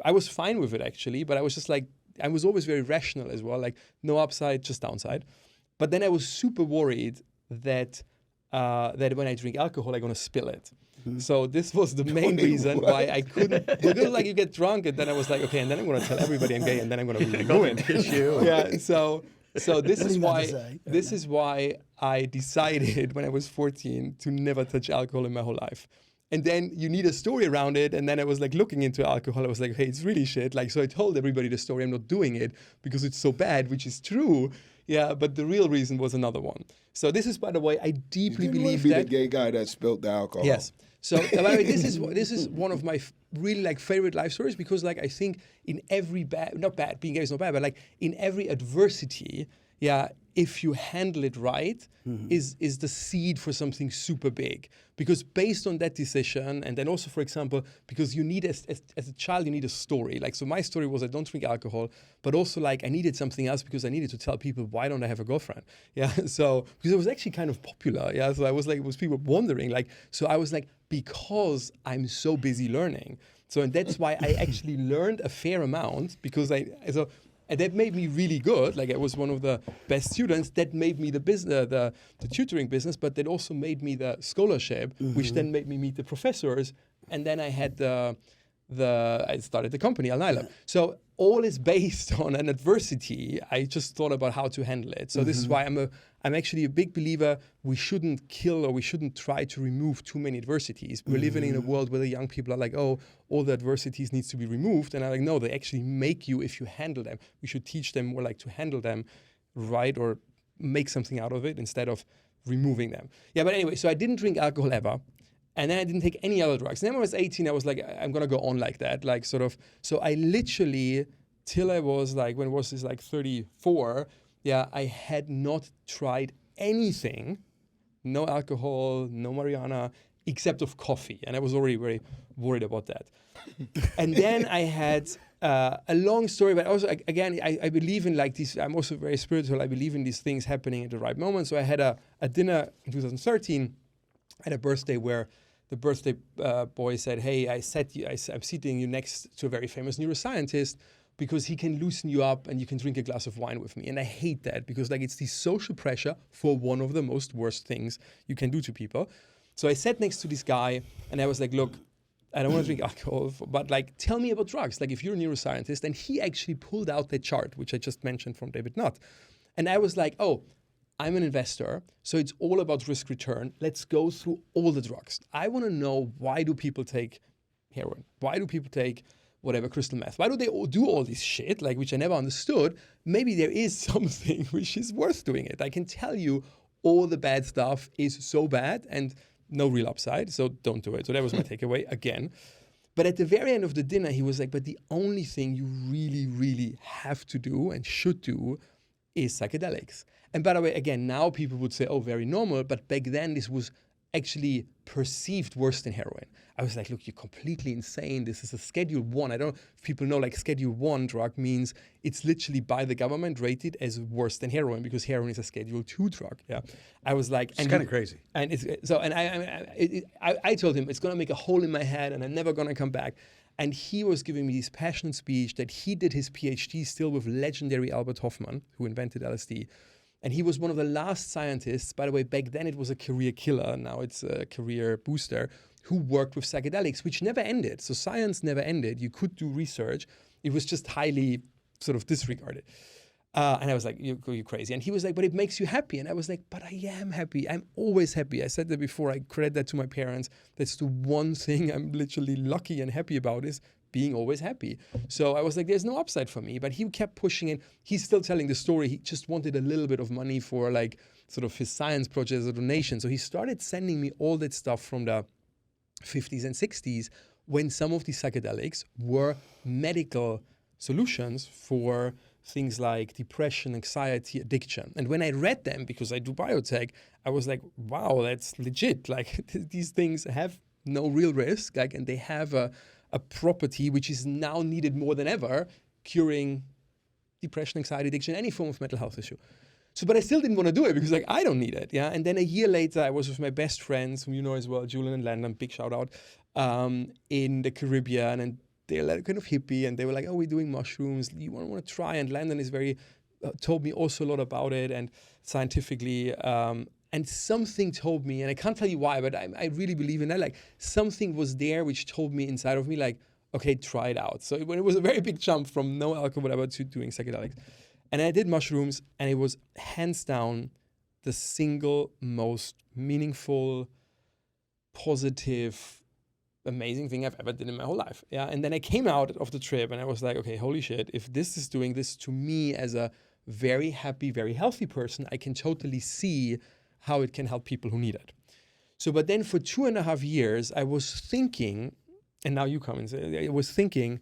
I was fine with it actually, but I was just I was always very rational as well, no upside, just downside. But then I was super worried that when I drink alcohol, I'm going to spill it. So this was the main reason why I couldn't. Because you get drunk, and then I was okay, and then I'm going to tell everybody I'm gay, and then I'm going to be ruined. So this is why I decided when I was 14 to never touch alcohol in my whole life. And then you need a story around it. And then I was looking into alcohol. I was hey, it's really shit. So I told everybody the story. I'm not doing it because it's so bad, which is true. Yeah, but the real reason was another one. So this is, by the way, I deeply
You didn't
believe
be
that.
the gay guy that spilled the alcohol.
Yes. So by the way, this is one of my really like favorite life stories, because like I think in every being gay is not bad, but like in every adversity, yeah, if you handle it right, is the seed for something super big. Because based on that decision, and then also, for example, because you need as a child, you need a story. Like, so my story was I don't drink alcohol, but also like I needed something else because I needed to tell people, why don't I have a girlfriend? Yeah. So because it was actually kind of popular. Yeah. So I was like, it was people wondering, like, so I was like, because I'm so busy learning. So, and that's why I actually learned a fair amount, because and that made me really good. Like I was one of the best students. That made me the business, the tutoring business, but that also made me the scholarship, which then made me meet the professors. And then I had I started the company, Al Nylab. So all is based on an adversity. I just thought about how to handle it. So this is why I'm actually a big believer we shouldn't kill, or we shouldn't try to remove too many adversities. We're living in a world where the young people are like, oh, all the adversities needs to be removed. And I'm like, no, they actually make you if you handle them. We should teach them more like to handle them right, or make something out of it instead of removing them. Yeah, but anyway, so I didn't drink alcohol ever. And then I didn't take any other drugs. And then when I was 18, I was like, I'm going to go on like that. Like sort of, so I literally, till I was like, when was this, like 34, yeah, I had not tried anything, no alcohol, no marijuana, except of coffee. And I was already very worried about that. And then I had a long story, but also, again, I believe in like these, I'm also very spiritual. I believe in these things happening at the right moment. So I had a dinner in 2013 at a birthday where the birthday boy said, hey, I'm seating you next to a very famous neuroscientist because he can loosen you up and you can drink a glass of wine with me. And I hate that, because like it's the social pressure for one of the most worst things you can do to people. So I sat next to this guy and I was like, look, I don't want to drink alcohol, but like, tell me about drugs. Like if you're a neuroscientist. And he actually pulled out that chart, which I just mentioned from David Nutt. And I was like, oh, I'm an investor, so it's all about risk return. Let's go through all the drugs. I want to know, why do people take heroin? Why do people take whatever, crystal meth? Why do they all do all this shit, like, which I never understood? Maybe there is something which is worth doing it. I can tell you all the bad stuff is so bad and no real upside, so don't do it. So that was my takeaway again. But at the very end of the dinner, he was like, but the only thing you really, really have to do and should do is psychedelics. And by the way, again, now people would say, oh, very normal. But back then, this was actually perceived worse than heroin. I was like, look, you're completely insane. This is a Schedule 1. I don't know if people know, like Schedule 1 drug means it's literally by the government rated as worse than heroin, because heroin is a Schedule 2 drug. Yeah, I was like,
it's kind of crazy.
And I told him it's going to make a hole in my head and I'm never going to come back. And he was giving me this passionate speech that he did his PhD still with legendary Albert Hofmann, who invented LSD. And he was one of the last scientists, by the way, back then it was a career killer, now it's a career booster, who worked with psychedelics, which never ended. So science never ended. You could do research. It was just highly sort of disregarded. And I was like, you're crazy. And he was like, but it makes you happy. And I was like, but I am happy. I'm always happy. I said that before. I credit that to my parents. That's the one thing I'm literally lucky and happy about, is being always happy. So I was like, there's no upside for me. But he kept pushing it. He's still telling the story. He just wanted a little bit of money for like sort of his science project as a donation. So he started sending me all that stuff from the 50s and 60s, when some of these psychedelics were medical solutions for things like depression, anxiety, addiction. And when I read them, because I do biotech, I was like, wow, that's legit. Like these things have no real risk, like, and they have a property which is now needed more than ever, curing depression, anxiety, addiction, any form of mental health issue. So, but I still didn't want to do it because like, I don't need it. Yeah. And then a year later, I was with my best friends, whom you know as well, Julian and Landon, big shout out, in the Caribbean, and they're like kind of hippie, and they were like, oh, we're doing mushrooms. You want to try? And Landon is very, told me also a lot about it and scientifically, and something told me, and I can't tell you why, but I really believe in that. Like something was there which told me inside of me, like, okay, try it out. So it was a very big jump from no alcohol, whatever, to doing psychedelics. And I did mushrooms, and it was hands down the single most meaningful, positive, amazing thing I've ever did in my whole life. Yeah. And then I came out of the trip and I was like, okay, holy shit, if this is doing this to me as a very happy, very healthy person, I can totally see how it can help people who need it. So, but then for 2.5 years, I was thinking, and now you come and say, I was thinking,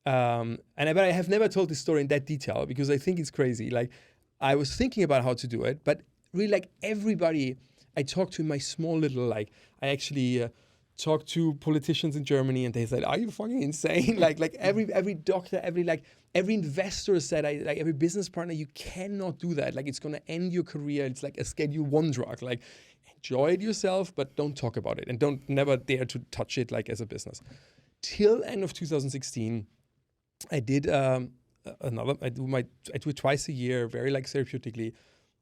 but I have never told this story in that detail because I think it's crazy. Like, I was thinking about how to do it, but really, like everybody I talked to in my small little, like, I actually talked to politicians in Germany, and they said, "Are you fucking insane?" like every doctor, every investor said, like every business partner, you cannot do that. Like, it's gonna end your career. It's like a Schedule 1 drug. Like, enjoy it yourself, but don't talk about it, and don't never dare to touch it like as a business. Till end of 2016, I did I do it twice a year, very like therapeutically,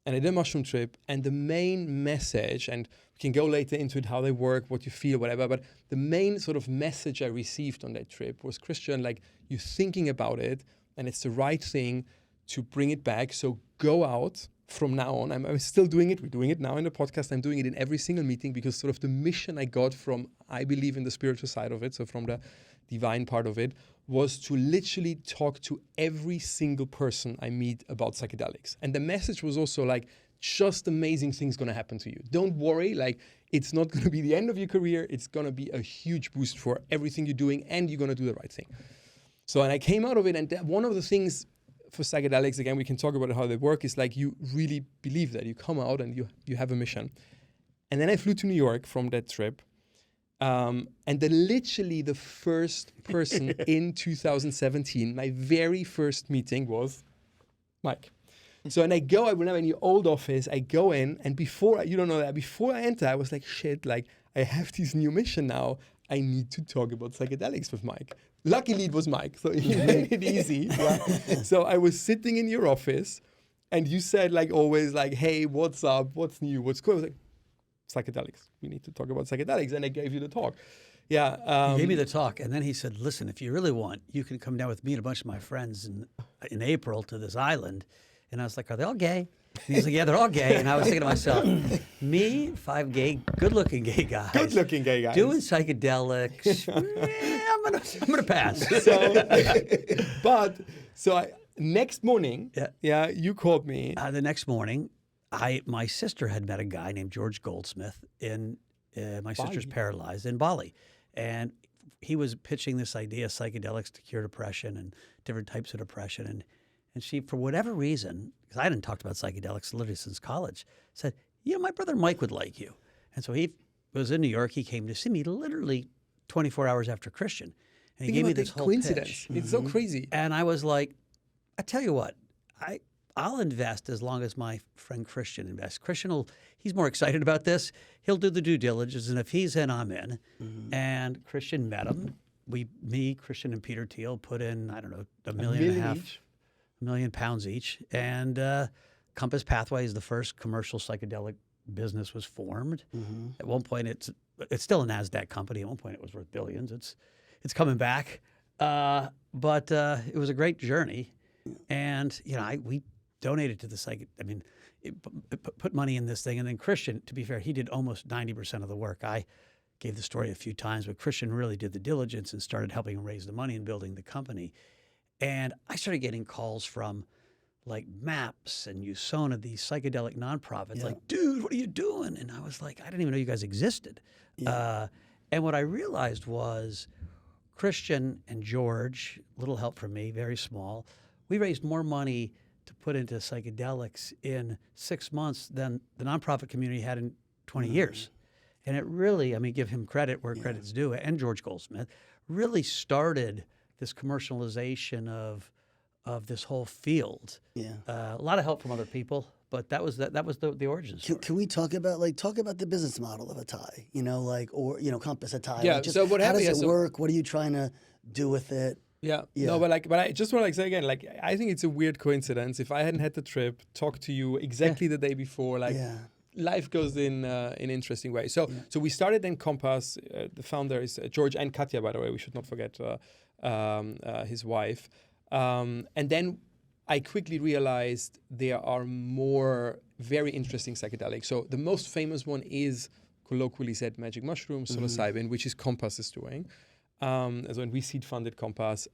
and I did a mushroom trip. And the main message, and we can go later into it, how they work, what you feel, whatever. But the main sort of message I received on that trip was, Christian, like, you're thinking about it, and it's the right thing to bring it back. So go out from now on. I'm still doing it. We're doing it now in the podcast. I'm doing it in every single meeting because sort of the mission I got from, I believe in the spiritual side of it, so from the divine part of it, was to literally talk to every single person I meet about psychedelics. And the message was also like, just amazing things going to happen to you. Don't worry, like, it's not going to be the end of your career. It's going to be a huge boost for everything you're doing, and you're going to do the right thing. So, and I came out of it, and one of the things for psychedelics, again, we can talk about how they work, is like, you really believe that. You come out and you have a mission. And then I flew to New York from that trip. And then literally the first person in 2017, my very first meeting was Mike. So, and I remember in your old office, I go in, and before I enter, I was like, shit, like, I have this new mission now. I need to talk about psychedelics with Mike. Luckily, it was Mike, so he made it easy. Yeah. So I was sitting in your office, and you said, like always, like, hey, what's up? What's new? What's cool? I was like, psychedelics. We need to talk about psychedelics. And I gave you the talk. Yeah.
He gave me the talk. And then he said, listen, if you really want, you can come down with me and a bunch of my friends in April to this island. And I was like, are they all gay? And he's like, yeah, they're all gay. And I was thinking to myself, me, 5 gay, good-looking gay guys.
Good-looking gay guys.
Doing psychedelics. I'm gonna pass.
Next morning, you called me.
The next morning, my sister had met a guy named George Goldsmith in my sister's paralyzed in Bali, and he was pitching this idea of psychedelics to cure depression and different types of depression, and she, for whatever reason, because I hadn't talked about psychedelics literally since college, said, my brother Mike would like you. And so he was in New York. He came to see me literally 24 hours after Christian, and he gave me this whole
coincidence.
pitch.
It's so crazy.
And I was like, I tell you what, I'll invest as long as my friend Christian invests. Christian he's more excited about this. He'll do the due diligence, and if he's in, I'm in. Mm-hmm. And Christian met him. Christian, and Peter Thiel put in, I don't know, $1.5 million, £1 million each. And Compass Pathways, the first commercial psychedelic business, was formed. Mm-hmm. At one point, it's still a NASDAQ company. At one point, it was worth billions. It's coming back. But it was a great journey. And, we donated to the put money in this thing. And then Christian, to be fair, he did almost 90% of the work. I gave the story a few times, but Christian really did the diligence and started helping him raise the money and building the company. And I started getting calls from like MAPS and USONA, these psychedelic nonprofits, like, dude, what are you doing? And I was like, I didn't even know you guys existed. Yeah. And what I realized was Christian and George, little help from me, very small, we raised more money to put into psychedelics in 6 months than the nonprofit community had in 20 years. And it really, give him credit where credit's due, and George Goldsmith, really started this commercialization of this whole field. Yeah. A lot of help from other people, but that was the origin story.
Can we talk about the business model of a tie? Compass a tie.
Yeah. So what happens?
How does it work? What are you trying to do with it?
Yeah. No, but I just want to say again, I think it's a weird coincidence. If I hadn't had the trip, talked to you exactly the day before, life goes in an interesting way. So we started in Compass. The founder is George and Katya, by the way. We should not forget his wife. And then I quickly realized there are more very interesting psychedelics. So the most famous one is, colloquially said, magic mushroom, psilocybin, which is Compass is doing. So when we seed funded Compass.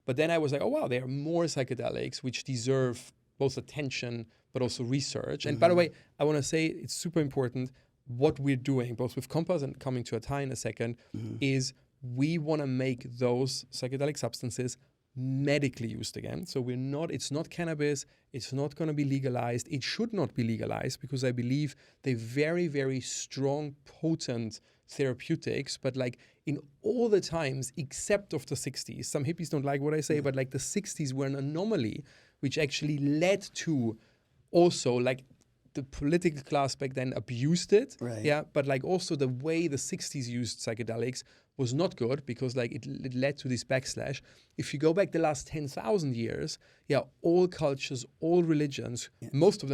But then I was like, oh wow, there are more psychedelics which deserve both attention, but also research. And by the way, I want to say it's super important. What we're doing, both with Compass and coming to Atai in a second, is we want to make those psychedelic substances medically used again. So it's not cannabis, it's not going to be legalized. It should not be legalized because I believe they're very, very strong, potent therapeutics, but like in all the times except of the 60s, some hippies don't like what I say, but like the 60s were an anomaly which actually led to also like the political class back then abused it, but like also the way the 60s used psychedelics was not good because like it led to this backslash. If you go back the last 10,000 years, all cultures, all religions, most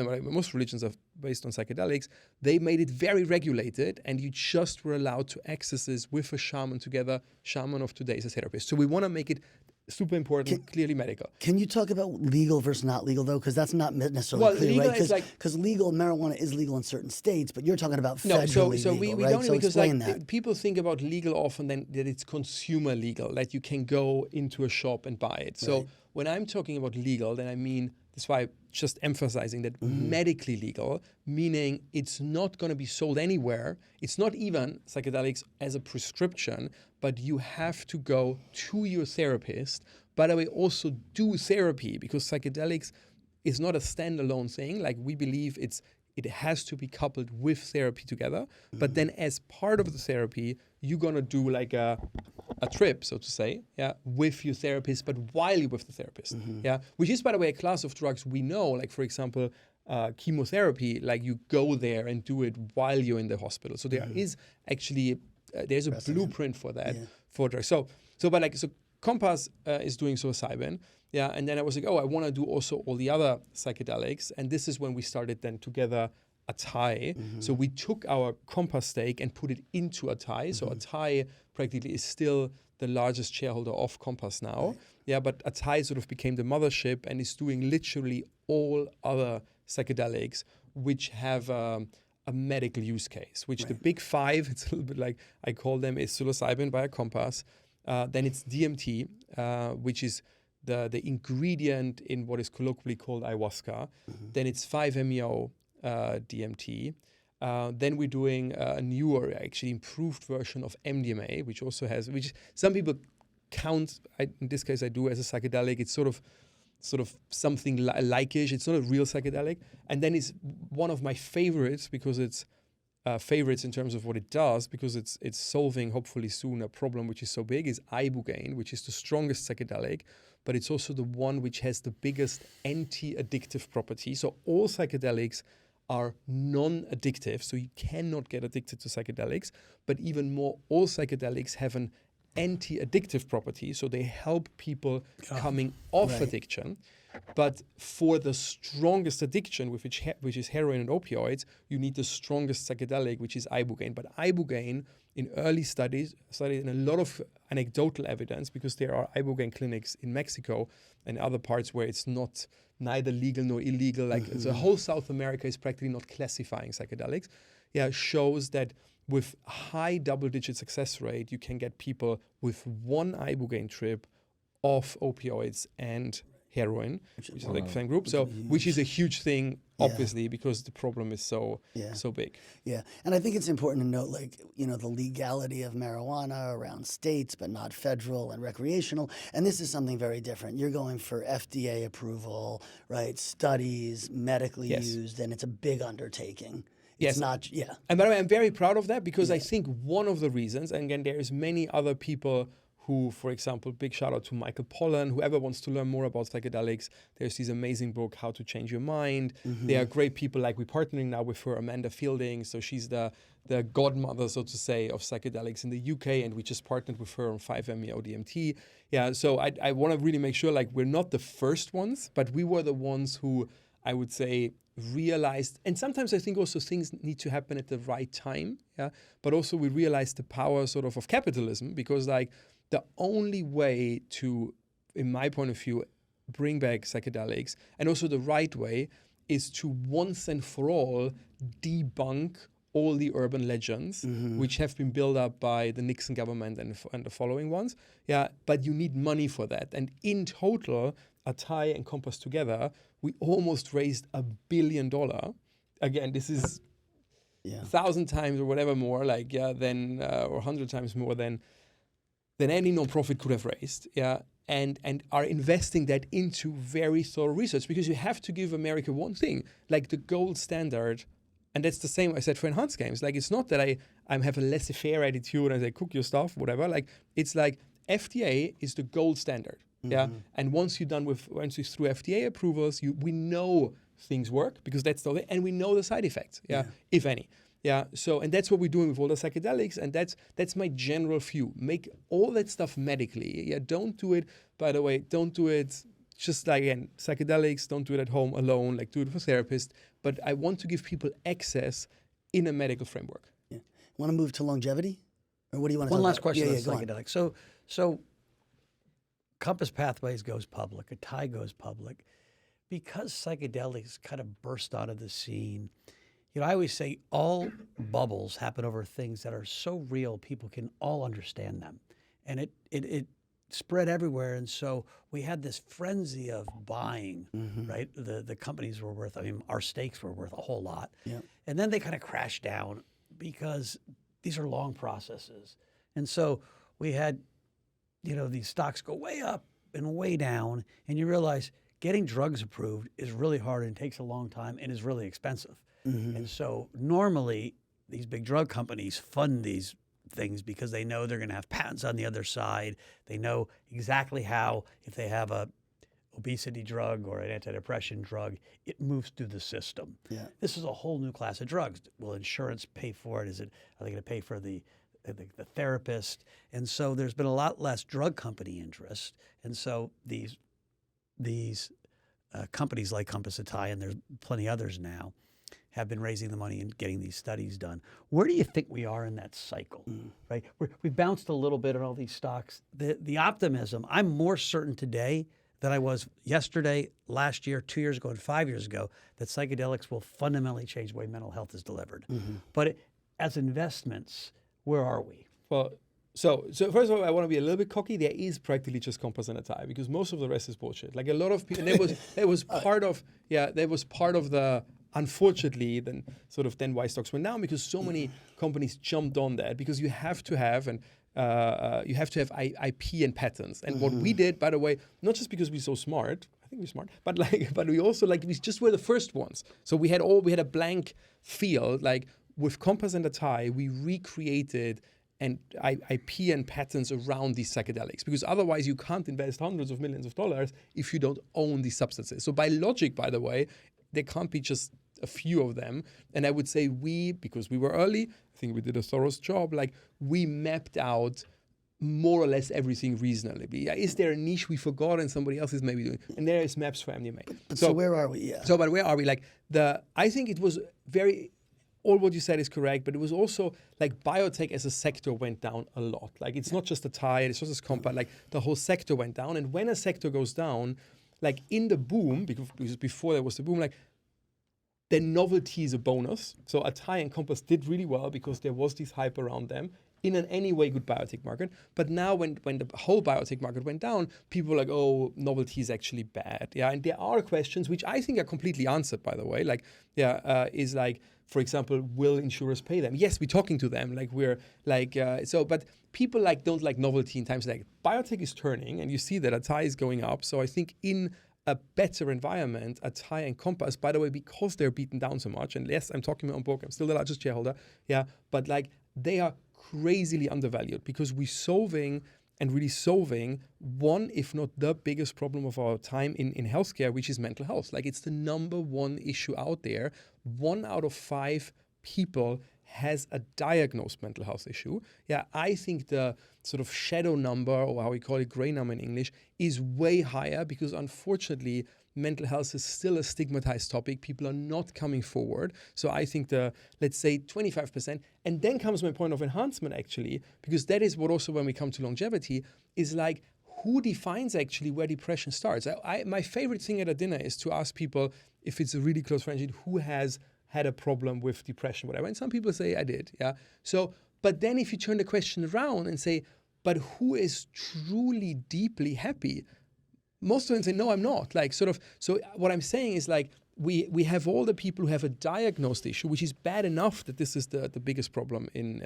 religions are based on psychedelics, they made it very regulated and you just were allowed to access this with a shaman together, shaman of today is a therapist. So we want to make it super important, clearly medical.
Can you talk about legal versus not legal, though? Because that's not necessarily clear, right? Because legal marijuana is legal in certain states, but you're talking about federally
so
legal,
we
right?
don't,
so
because
explain
like
that.
people think about legal often then that it's consumer legal, that you can go into a shop and buy it. So when I'm talking about legal, then I mean, that's why I'm just emphasizing that medically legal, meaning it's not going to be sold anywhere. It's not even psychedelics as a prescription, but you have to go to your therapist. By the way, also do therapy because psychedelics is not a standalone thing. Like we believe it has to be coupled with therapy together. But then as part of the therapy, you're going to do like a trip, so to say, with your therapist, but while you're with the therapist, which is, by the way, a class of drugs we know, like, for example, chemotherapy, like you go there and do it while you're in the hospital. So there is actually, there's a blueprint for that, for drugs. So Compass is doing psilocybin, and then I was like, I want to do also all the other psychedelics, and this is when we started then together Atai. So we took our Compass stake and put it into Atai. So Atai practically is still the largest shareholder of Compass now. But Atai sort of became the mothership and is doing literally all other psychedelics which have a medical use case, which the big five, it's a little bit like I call them, is psilocybin by a Compass. Then it's DMT, which is the ingredient in what is colloquially called ayahuasca. Then it's 5-MeO DMT. Then we're doing a newer, actually improved version of MDMA, which also has, which some people count, in this case I do, as a psychedelic. It's sort of something like-ish. It's not a real psychedelic. And then it's one of my favorites because it's favorites in terms of what it does, because it's solving hopefully soon a problem which is so big, is ibogaine, which is the strongest psychedelic, but it's also the one which has the biggest anti-addictive property. So all psychedelics are non-addictive, so you cannot get addicted to psychedelics, but even more, all psychedelics have an anti-addictive property, so they help people coming off addiction. But for the strongest addiction, which is heroin and opioids, you need the strongest psychedelic, which is ibogaine. But ibogaine, in early studies and a lot of anecdotal evidence, because there are ibogaine clinics in Mexico and other parts where it's neither legal nor illegal, like the whole South America is practically not classifying psychedelics, shows that with high double-digit success rate, you can get people with one ibogaine trip off opioids and heroin, which is like fan group. So, which is a huge thing, obviously, because the problem is so big.
Yeah, and I think it's important to note, the legality of marijuana around states, but not federal and recreational. And this is something very different. You're going for FDA approval, right? Studies, medically used, and it's a big undertaking. It's not,
And by the way, I'm very proud of that because I think one of the reasons, and again, there is many other people who, for example, big shout out to Michael Pollan, whoever wants to learn more about psychedelics, there's this amazing book, How to Change Your Mind. There are great people, like we're partnering now with her, Amanda Fielding. So she's the godmother, so to say, of psychedelics in the UK, and we just partnered with her on 5-MeO DMT. So I want to really make sure, we're not the first ones, but we were the ones who, I would say, realized, and sometimes I think also things need to happen at the right time, but also we realized the power sort of capitalism, because the only way to, in my point of view, bring back psychedelics, and also the right way, is to once and for all debunk all the urban legends which have been built up by the Nixon government and the following ones. But you need money for that. And in total, Atai and Compass together, we almost raised $1 billion. Again, this is 1,000 times or whatever more, than or 100 times more than any nonprofit could have raised. And are investing that into very thorough research, because you have to give America one thing, like the gold standard. And that's the same I said for enhanced games. Like, it's not that I have a laissez-faire attitude and I cook your stuff, whatever. Like, it's like FDA is the gold standard. And once you're through FDA approvals, we know things work, because that's the way, and we know the side effects, if any. So, and that's what we're doing with all the psychedelics, and that's my general view. Make all that stuff medically. Don't do it, by the way, don't do it just like, again, psychedelics, don't do it at home alone, like do it with a therapist. But I want to give people access in a medical framework.
Want to move to longevity? Or what do you want to
One
talk
last
about?
question on
go on.
psychedelics. So Compass Pathways goes public, Atai goes public. Because psychedelics kind of burst onto the scene, I always say all bubbles happen over things that are so real people can all understand them. And it spread everywhere. And so we had this frenzy of buying, right? The companies were worth, our stakes were worth a whole lot. And then they kind of crashed down because these are long processes. And so we had, these stocks go way up and way down, and you realize getting drugs approved is really hard and takes a long time and is really expensive. And so normally these big drug companies fund these things because they know they're going to have patents on the other side. They know exactly how, if they have a obesity drug or an antidepressant drug, it moves through the system. This is a whole new class of drugs. Will insurance pay for it? Are they going to pay for the therapist? And so there's been a lot less drug company interest. And so these companies like Compass Atai, and there's plenty others now, have been raising the money and getting these studies done. Where do you think we are in that cycle? Right? We've bounced a little bit on all these stocks. The optimism, I'm more certain today than I was yesterday, last year, 2 years ago, and 5 years ago, that psychedelics will fundamentally change the way mental health is delivered. But as investments, where are we?
Well, so first of all, I want to be a little bit cocky. There is practically just Compass and Atai, because most of the rest is bullshit. Like, a lot of people, that was part of the, unfortunately, then why stocks went down, because so many companies jumped on that, because you have to have IP and patents. And what we did, by the way, not just because we're so smart, I think we're smart, but we also, we just were the first ones. So we had a blank field. Like, with Compass and Atai, we recreated and IP and patents around these psychedelics, because otherwise you can't invest hundreds of millions of dollars if you don't own these substances. So by logic, by the way, there can't be just a few of them. And I would say because we were early, I think we did a thorough job. Like, we mapped out more or less everything reasonably. Is there a niche we forgot and somebody else is maybe doing? And there is maps for MDMA.
So where are we?
But where are we? I think it was all what you said is correct, but it was also biotech as a sector went down a lot. It's not just Atai, it's not just Compa, the whole sector went down. And when a sector goes down, in the boom, because before there was the boom, the novelty is a bonus. So Atai and Compass did really well because there was this hype around them in an anyway good biotech market. But now when the whole biotech market went down, people were like, oh, novelty is actually bad. And there are questions which I think are completely answered, by the way. For example, will insurers pay them? Yes, we're talking to them. But people don't like novelty in times biotech is turning, and you see that Atai is going up. So I think in a better environment, Atai and Compass, by the way, because they're beaten down so much, and yes, I'm talking my own book, I'm still the largest shareholder, but they are crazily undervalued, because we're solving one, if not the biggest problem of our time in healthcare, which is mental health. It's the number one issue out there. 1 out of 5 people has a diagnosed mental health issue. I think the shadow number, or how we call it, gray number in English, is way higher, because unfortunately, mental health is still a stigmatized topic. People are not coming forward. So I think let's say 25%. And then comes my point of enhancement, actually, because that is what also, when we come to longevity, is who defines actually where depression starts. My favorite thing at a dinner is to ask people, if it's a really close friendship, who has had a problem with depression, whatever. And some people say, I did. So, but then if you turn the question around and say, but who is truly deeply happy? most of them say, no, I'm not. Like sort of, so what I'm saying is like, we have all the people who have a diagnosed issue, which is bad enough that this is the biggest problem in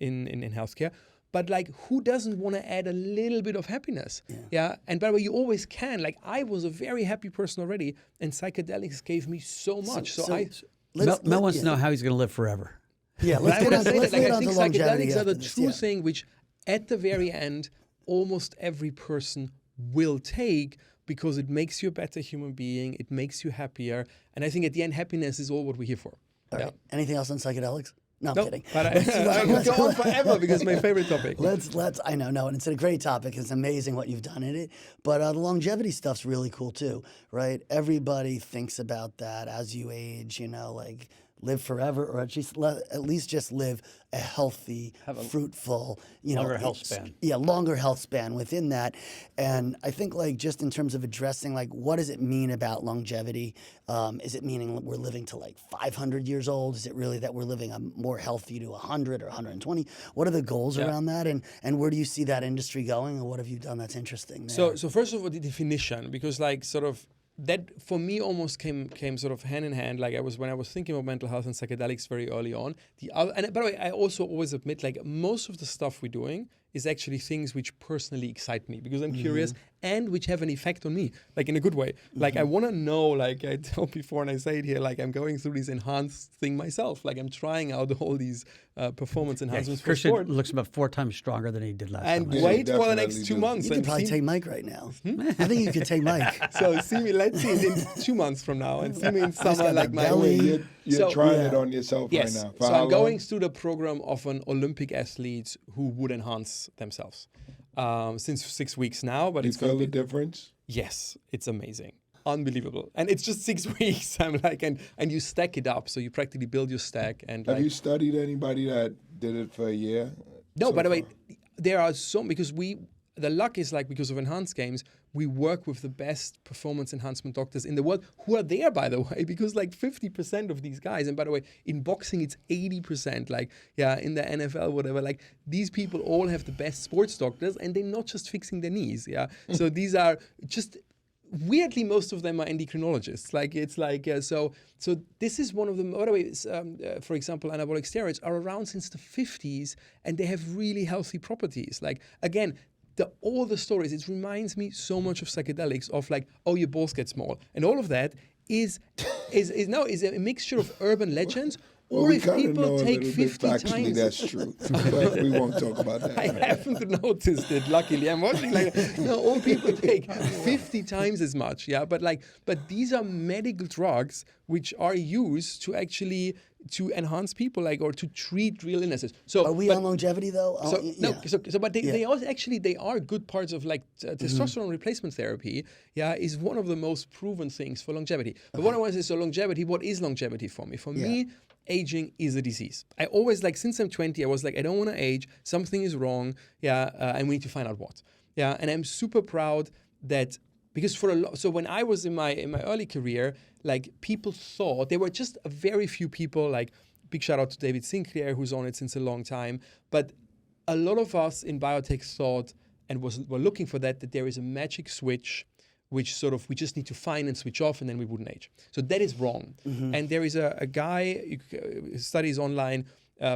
healthcare. But like, who doesn't want to add a little bit of happiness? Yeah. And by the way, you always can. Like, I was a very happy person already, and psychedelics gave me so much.
Mel wants to know how he's going to live forever.
Yeah,
But I want to say that, like, I think psychedelics are the
this,
true thing, which at the very end, almost every person will take, because it makes you a better human being, it makes you happier, and I think at the end, happiness is all what we're here for.
All right. Anything else on psychedelics? No, I'm
No,
kidding.
but I could go on forever because it's my favorite topic.
I know, and it's a great topic. It's amazing what you've done in it. But the longevity stuff's really cool too, right? Everybody thinks about that as you age, like live forever, or at least just live a healthy, fruitful,
longer health span.
Yeah, longer health span within that. And I think like just in terms of addressing like what does it mean about longevity? Is it meaning we're living to like 500 years old? Is it really that we're living a more healthy to 100 or 120? What are the goals around that? And where do you see that industry going? And what have you done that's interesting there?
So first of all, the definition, because like sort of that for me almost came sort of hand in hand. Like when I was thinking about mental health and psychedelics very early on. And by the way, I also always admit like most of the stuff we're doing is actually things which personally excite me because I'm curious and which have an effect on me, like in a good way. Like I want to know, like I told before and I say it here, like I'm going through this enhanced thing myself. Like I'm trying out all these performance enhancements for sport.
Christian looks about 4 times stronger than he did last
And
time.
wait for the next 2 months.
You could probably take Mike right now. I think you could take Mike.
So let's see it in 2 months from now and see me in summer
got
like
that
my
belly.
You're trying it on yourself
Yes.
right now. For
So
how
I'm going
long?
through the program of an Olympic athlete who would enhance themselves since 6 weeks now. But
You
it's going
feel
to
the
be
difference?
yes, it's amazing, unbelievable, and it's just 6 weeks. I'm like, and you stack it up, so you practically build your stack. And
Have
like,
you studied anybody that did it for a year?
no,
so
by the way,
far?
there are because the luck is like because of enhanced games, we work with the best performance enhancement doctors in the world who are there, by the way, because like 50% of these guys, and by the way, in boxing, it's 80%, like, yeah, in the NFL, whatever, like these people all have the best sports doctors and they're not just fixing their knees. Yeah. So these are just, weirdly, most of them are endocrinologists. Like it's like so this is one of them. By the way, for example, anabolic steroids are around since the 50s, and they have really healthy properties. Like again, all the stories. It reminds me so much of psychedelics. Of like, oh, your balls get small, and all of that is a mixture of urban legends.
Well,
Or
we
if
kinda
people
know a
take
little bit
50
factually
times.
that's true, but we won't talk about that.
I haven't noticed it. Luckily, I'm watching like no, all people take 50 times as much. Yeah, but these are medical drugs which are used to actually to enhance people, like, or to treat real illnesses. So
Are we on longevity though?
But they also actually they are good parts of like testosterone replacement therapy. Yeah, is one of the most proven things for longevity. But what I want to say, so longevity. What is longevity for me? For me, aging is a disease. I always like since I'm 20, I was like I don't want to age. Something is wrong. Yeah, and we need to find out what. Yeah, and I'm super proud that. Because so when I was in my early career, like people thought there were just a very few people. Like big shout out to David Sinclair, who's on it since a long time. But a lot of us in biotech thought and were looking for that there is a magic switch, which sort of we just need to find and switch off, and then we wouldn't age. So that is wrong. And there is a guy who studies online,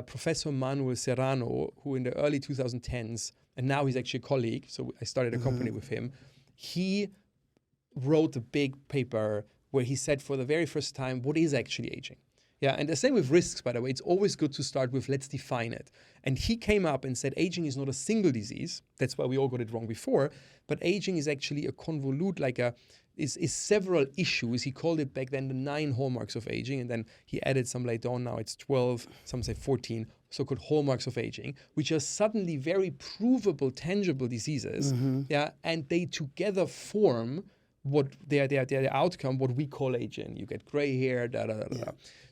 Professor Manuel Serrano, who in the early 2010s, and now he's actually a colleague. So I started a company with him. He wrote a big paper where he said for the very first time, what is actually aging? Yeah, and the same with risks, by the way. It's always good to start with, let's define it. And he came up and said, aging is not a single disease. That's why we all got it wrong before. But aging is actually a convolute, is several issues. He called it back then the 9 hallmarks of aging. And then he added some later on. Now it's 12, some say 14, so-called hallmarks of aging, which are suddenly very provable, tangible diseases. Yeah, and they together form what their outcome, what we call aging. You get gray hair, da.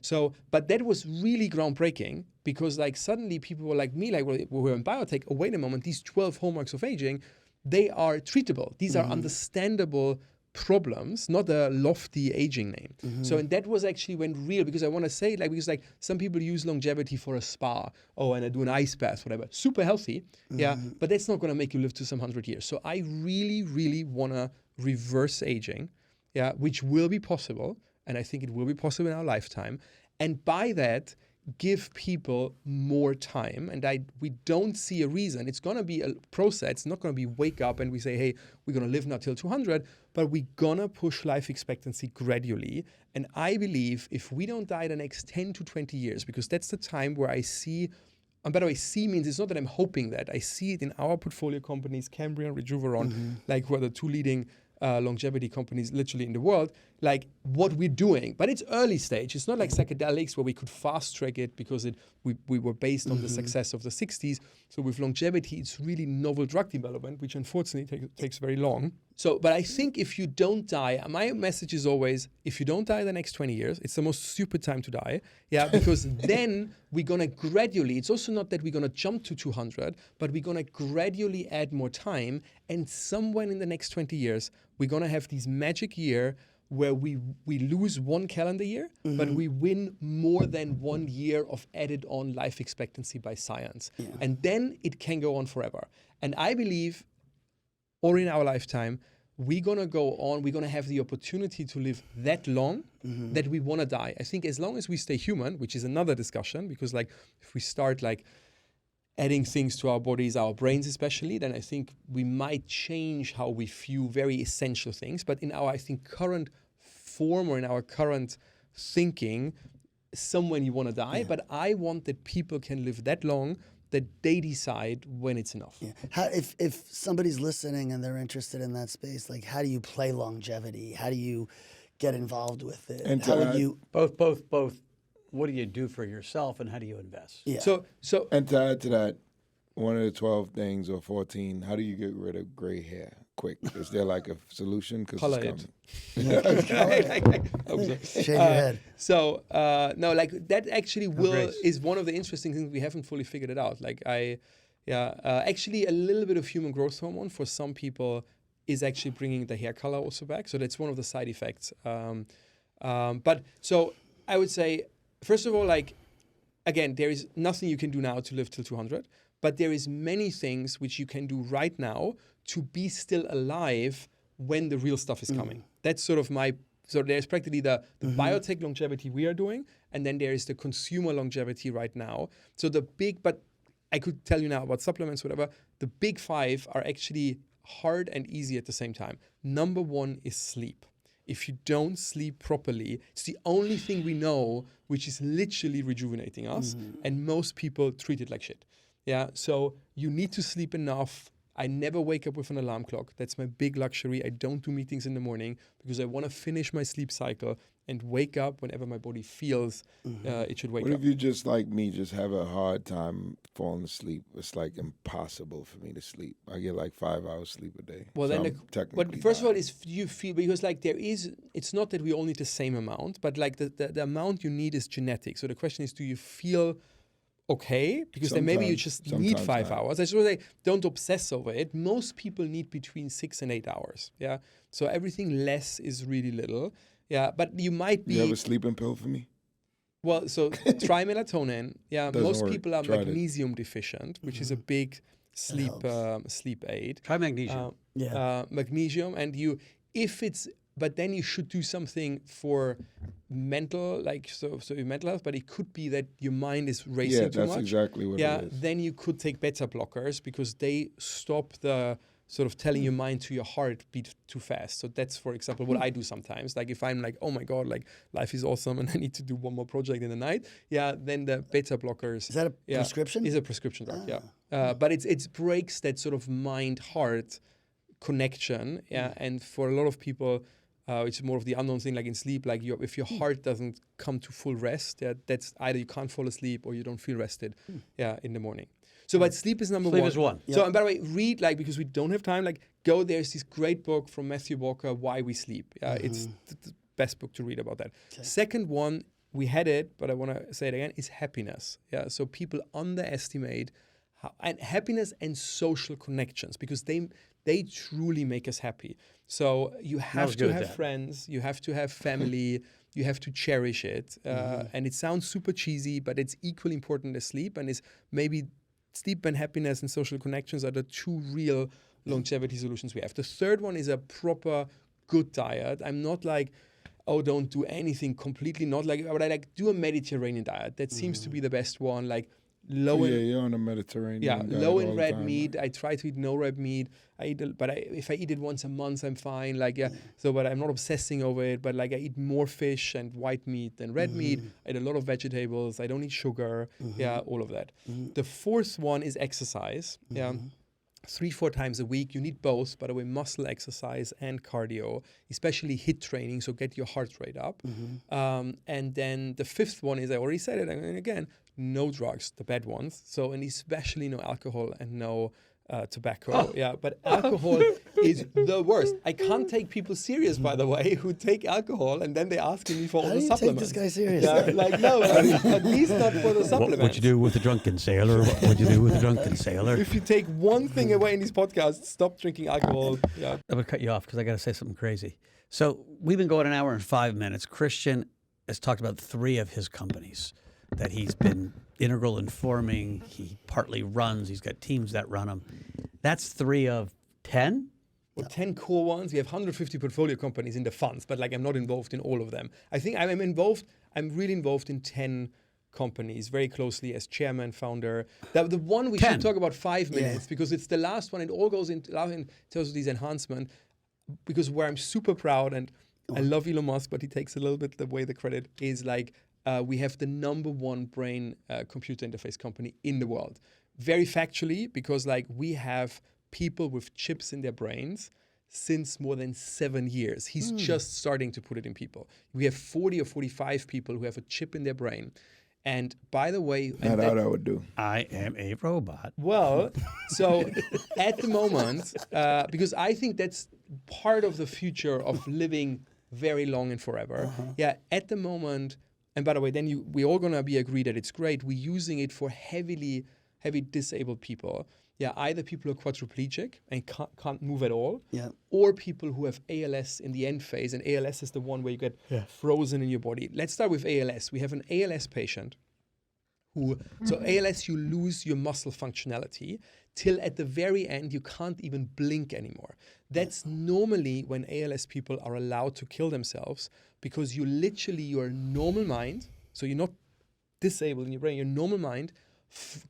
So, but that was really groundbreaking because like suddenly people were like me, like we were in biotech, oh, wait a moment, these 12 hallmarks of aging, they are treatable. These are understandable problems, not a lofty aging name. So, and that was actually when real, because I want to say because like some people use longevity for a spa, and I do an ice bath, whatever, super healthy. Yeah, but that's not going to make you live to some 100 years. So I really, really want to reverse aging, which will be possible. And I think it will be possible in our lifetime. And by that, give people more time. And we don't see a reason. It's going to be a process. It's not going to be wake up and we say, hey, we're going to live now till 200, but we're going to push life expectancy gradually. And I believe if we don't die the next 10 to 20 years, because that's the time where I see, and by the way, see means it's not that I'm hoping that. I see it in our portfolio companies, Cambrian, Rejuveron, like who are the two leading longevity companies literally in the world, like what we're doing. But it's early stage. It's not like psychedelics where we could fast track it because we were based on the success of the 60s. So with longevity, it's really novel drug development, which unfortunately takes very long. So, but I think if you don't die, my message is always, if you don't die the next 20 years, it's the most stupid time to die. Yeah, because then we're going to gradually, it's also not that we're going to jump to 200, but we're going to gradually add more time. And somewhere in the next 20 years, we're going to have this magic year where we lose one calendar year, but we win more than 1 year of added on life expectancy by science. Yeah. And then it can go on forever. And I believe, or in our lifetime, we're going to go on, we're going to have the opportunity to live that long that we want to die. I think as long as we stay human, which is another discussion, because like if we start like adding things to our bodies, our brains especially, then I think we might change how we view very essential things. But in our, I think, current form or in our current thinking, somewhere you want to die. Yeah. But I want that people can live that long that they decide when it's enough.
Yeah. If somebody's listening and they're interested in that space, like how do you play longevity? How do you get involved with it?
And
how would you
both? What do you do for yourself and how do you invest?
Yeah.
So and to add to that, one of the 12 things or 14, how do you get rid of gray hair quick? Is there like a solution?
Color it.
Shave your head.
So no, like that actually is one of the interesting things. We haven't fully figured it out. Like actually a little bit of human growth hormone for some people is actually bringing the hair color also back. So that's one of the side effects. But so I would say, first of all, like, again, there is nothing you can do now to live till 200, but there is many things which you can do right now to be still alive when the real stuff is coming. That's sort of so there's practically the biotech longevity we are doing, and then there is the consumer longevity right now. So but I could tell you now about supplements, whatever. The big five are actually hard and easy at the same time. Number one is sleep. If you don't sleep properly, it's the only thing we know which is literally rejuvenating us, and most people treat it like shit. Yeah, so you need to sleep enough. I never wake up with an alarm clock. That's my big luxury. I don't do meetings in the morning because I want to finish my sleep cycle and wake up whenever my body feels it should wake up.
What if you just like me, just have a hard time falling asleep? It's like impossible for me to sleep. I get like 5 hours sleep a day.
Well,
so
then, but first of all, is you feel, because like it's not that we all need the same amount, but like the amount you need is genetic. So the question is, do you feel okay? Because then maybe you just need 5 hours. I should say, don't obsess over it. Most people need between 6 and 8 hours. Yeah. So everything less is really little. Yeah. But you might be.
You have a sleeping pill for me?
Well, so try melatonin. Yeah. Most people are magnesium deficient, which is a big sleep aid.
Try magnesium.
Magnesium, and but then you should do something for mental, your mental health, but it could be that your mind is racing too much.
Yeah, that's exactly what it is.
Then you could take beta blockers because they stop the sort of telling your mind to your heart beat too fast. So that's, for example, what I do sometimes. Like if I'm like, oh my God, like life is awesome and I need to do one more project in the night, then the beta blockers.
Is that a prescription?
Is a prescription drug, but it breaks that sort of mind-heart connection, and for a lot of people, it's more of the unknown thing, like in sleep, like if your heart doesn't come to full rest, that's either you can't fall asleep or you don't feel rested in the morning. So, but sleep is number one.
Sleep is one.
So, and by the way, read, because we don't have time, there's this great book from Matthew Walker, Why We Sleep. It's the best book to read about that. Okay. Second one, we had it, but I want to say it again, is happiness. Yeah. So people underestimate happiness and social connections, because they truly make us happy. So you have to have friends, you have to have family, you have to cherish it. And it sounds super cheesy, but it's equally important as sleep. And it's maybe sleep and happiness and social connections are the two real longevity solutions we have. The third one is a proper good diet. I'm not like, oh, don't do anything completely, not like, but I like do a Mediterranean diet. That seems to be the best one, like low in,
you're on a Mediterranean diet
low in
all the
red
time,
meat.
right?
I try to eat no red meat. If I eat it once a month, I'm fine. So, but I'm not obsessing over it. But like I eat more fish and white meat than red meat. I eat a lot of vegetables. I don't eat sugar. All of that. The fourth one is exercise. 3-4 times a week. You need both, by the way, muscle exercise and cardio, especially HIIT training, so get your heart rate up. And then the fifth one is, I already said it, and again, no drugs, the bad ones. So, and especially no alcohol and no tobacco. But alcohol is the worst. I can't take people serious, by the way, who take alcohol and then they're asking me for all
How
the
do you
supplements.
take this guy serious?
No, at least not for the supplements.
What'd you do with the drunken sailor? What'd you do with the drunken sailor?
If you take one thing away in these podcasts, stop drinking alcohol.
I'm going to cut you off because I got to say something crazy. So we've been going an hour and 5 minutes. Christian has talked about 3 of his companies that he's been integral in forming. He partly runs. He's got teams that run them. That's 3 of 10?
Or 10 core ones. We have 150 portfolio companies in the funds, but like I'm not involved in all of them. I think I'm really involved in 10 companies very closely as chairman, founder. The one we
10.
should talk about 5 minutes because it's the last one. It all goes in terms of these enhancement, because where I'm super proud, and I love Elon Musk, but he takes a little bit away the credit, is like we have the #1 brain computer interface company in the world. Very factually, because like we have people with chips in their brains since more than 7 years. He's just starting to put it in people. We have 40 or 45 people who have a chip in their brain. And by the way,
Not how that would do.
I am a robot.
well, so at the moment, because I think that's part of the future of living very long and forever. At the moment, and by the way, then we all gonna be agreed that it's great. We're using it for heavy disabled people. Either people who are quadriplegic and can't move at all, or people who have ALS in the end phase. And ALS is the one where you get frozen in your body. Let's start with ALS. We have an ALS patient so ALS, you lose your muscle functionality till at the very end, you can't even blink anymore. That's normally when ALS people are allowed to kill themselves, because your normal mind, so you're not disabled in your brain, your normal mind,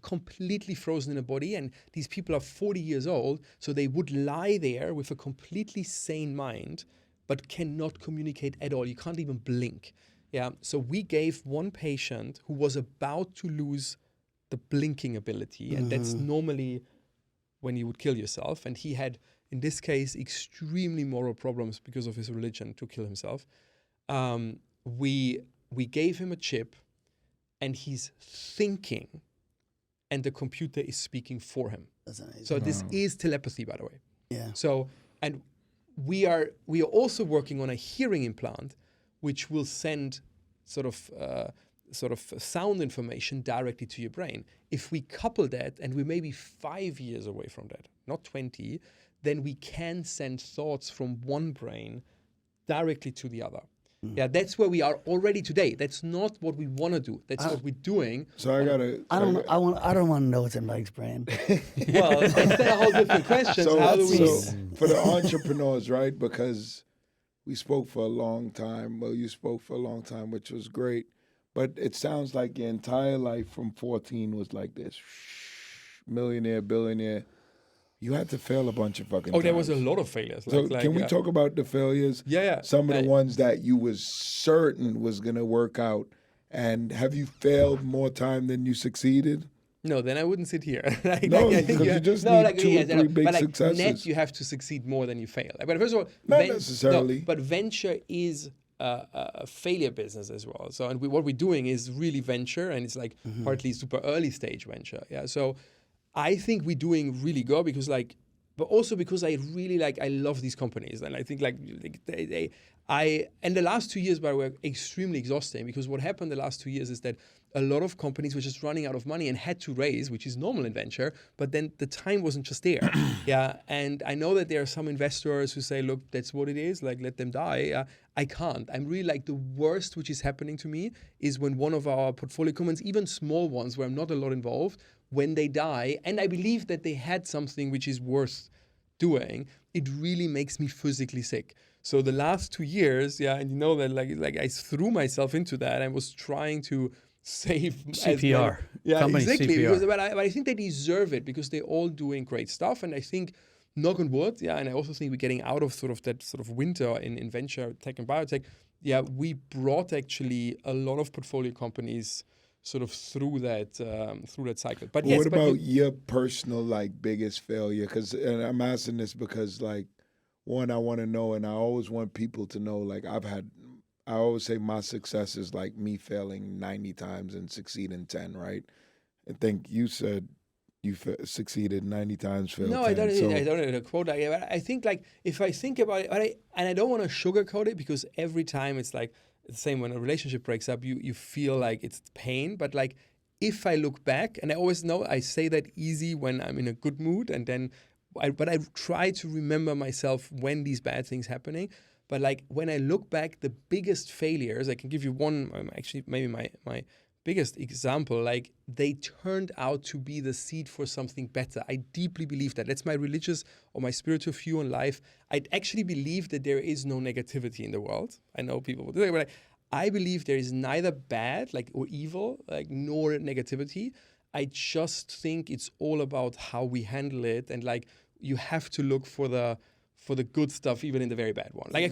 completely frozen in a body, and these people are 40 years old, so they would lie there with a completely sane mind, but cannot communicate at all. You can't even blink. So we gave one patient who was about to lose the blinking ability, and that's normally when you would kill yourself. And he had, in this case, extremely moral problems because of his religion to kill himself. We gave him a chip, and he's thinking, and the computer is speaking for him.
That's amazing.
So this is telepathy, by the way.
Yeah.
So, and we are also working on a hearing implant, which will send sort of sound information directly to your brain. If we couple that, and we may be 5 years away from that, not 20, then we can send thoughts from one brain directly to the other. That's where we are already today. That's not what we want to do. That's what we're doing.
So I
don't want to know what's in Mike's brain.
Well, that's a whole different question.
So,
How do we?
for the entrepreneurs, right? Because we spoke for a long time. Well, you spoke for a long time, which was great. But it sounds like your entire life from 14 was like this. Millionaire, billionaire. You had to fail a bunch of fucking times.
There was a lot of failures.
So can we talk about the failures?
Yeah.
Some of the ones that you was certain was going to work out. And have you failed more time than you succeeded?
No, then I wouldn't sit here.
Because you just need 2 or 3 big successes.
Net, you have to succeed more than you fail. But first of all,
not necessarily.
No, but venture is a failure business as well. So, and what we're doing is really venture, and it's like partly super early stage venture. So I think we're doing really good because but also because I really I love these companies, and I think and the last 2 years, by the way, were extremely exhausting, because what happened the last 2 years is that a lot of companies were just running out of money and had to raise, which is normal in venture, but then the time wasn't just there. And I know that there are some investors who say, look, that's what it is, let them die. I can't. I'm really the worst which is happening to me is when one of our portfolio companies, even small ones where I'm not a lot involved, when they die, and I believe that they had something which is worth doing, it really makes me physically sick. So the last 2 years, and you know that like I threw myself into that. I was trying to save
CPR.
Company exactly.
CPR.
But I think they deserve it because they're all doing great stuff. And I think, knock on wood, and I also think we're getting out of sort of that sort of winter in venture tech and biotech. We brought actually a lot of portfolio companies sort of through that cycle. But yes,
what about your personal like biggest failure? And I'm asking this because like, one, I want to know, and I always want people to know, like I always say my success is like me failing 90 times and succeeding 10, right? I think you said you succeeded 90 times, failed 10.
No, I don't know the quote. I think like if I think about it, and I don't want to sugarcoat it because every time it's like the same when a relationship breaks up, you feel like it's pain. But like if I look back, and I always know I say that easy when I'm in a good mood, and then but I try to remember myself when these bad things happening. But like when I look back, the biggest failures, I can give you one, actually maybe my biggest example, like they turned out to be the seed for something better. I deeply believe that. That's my religious or my spiritual view on life. I actually believe that there is no negativity in the world. I know people will do that, but I believe there is neither bad like or evil, like nor negativity. I just think it's all about how we handle it, and like you have to look for the good stuff even in the very bad one. Like I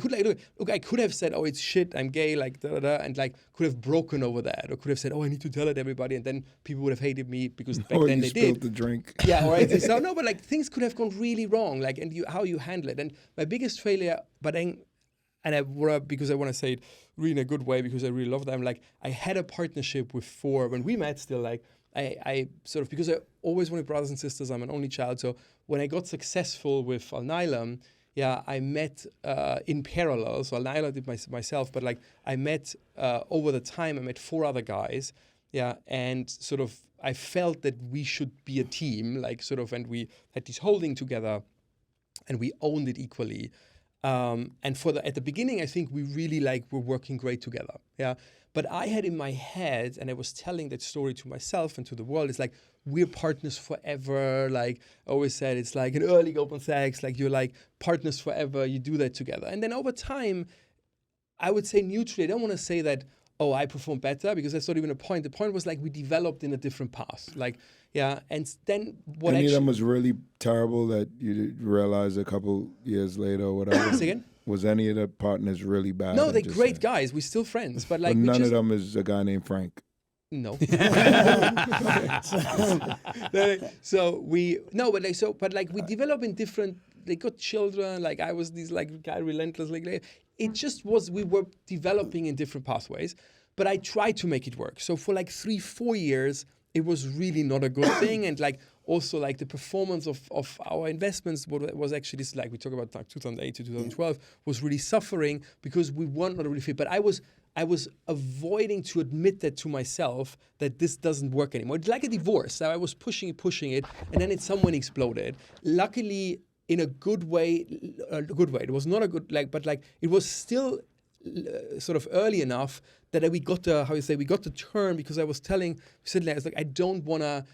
could have said, oh, it's shit, I'm gay, like da da da, and like could have broken over that, or could have said, oh, I need to tell it to everybody, and then people would have hated me because back then they did.
The drink.
Yeah, all right. So no, but like things could have gone really wrong, like how you handle it. And my biggest failure, because I want to say it really in a good way because I really love them. Like I had a partnership with four when we met. Still, like I sort of, because I always wanted brothers and sisters. I'm an only child, so when I got successful with Alnylam, I met in parallel. So Alnylam did myself, but like I met over the time. I met four other guys. And sort of I felt that we should be a team, like sort of, and we had this holding together, and we owned it equally. And at the beginning, I think we really were working great together. But I had in my head, and I was telling that story to myself and to the world, it's like, we're partners forever. Like I always said, it's like an early Goldman Sachs, like you're like partners forever, you do that together. And then over time, I would say neutrally, I don't want to say that, oh, I perform better, because that's not even a point. The point was like we developed in a different path. And then what
Any of them was really terrible that you realized a couple years later or whatever?
Say again?
Was any of the partners really bad?
No, they're great guys. We're still friends. But like
none of them is a guy named Frank.
No. we develop in different. They got children. Like I was this like guy relentless. Like it just was. We were developing in different pathways. But I tried to make it work. So for like 3-4 years, it was really not a good thing. And like also like the performance of our investments was actually this, like we talk about like 2008 to 2012 was really suffering because we weren't not really fit. But I was avoiding to admit that to myself that this doesn't work anymore. It's like a divorce. So I was pushing it, and then it someone exploded. Luckily, in a good way. It was not a good but it was still sort of early enough that we got the turn, because I was telling Sidney, I was like, I don't want to,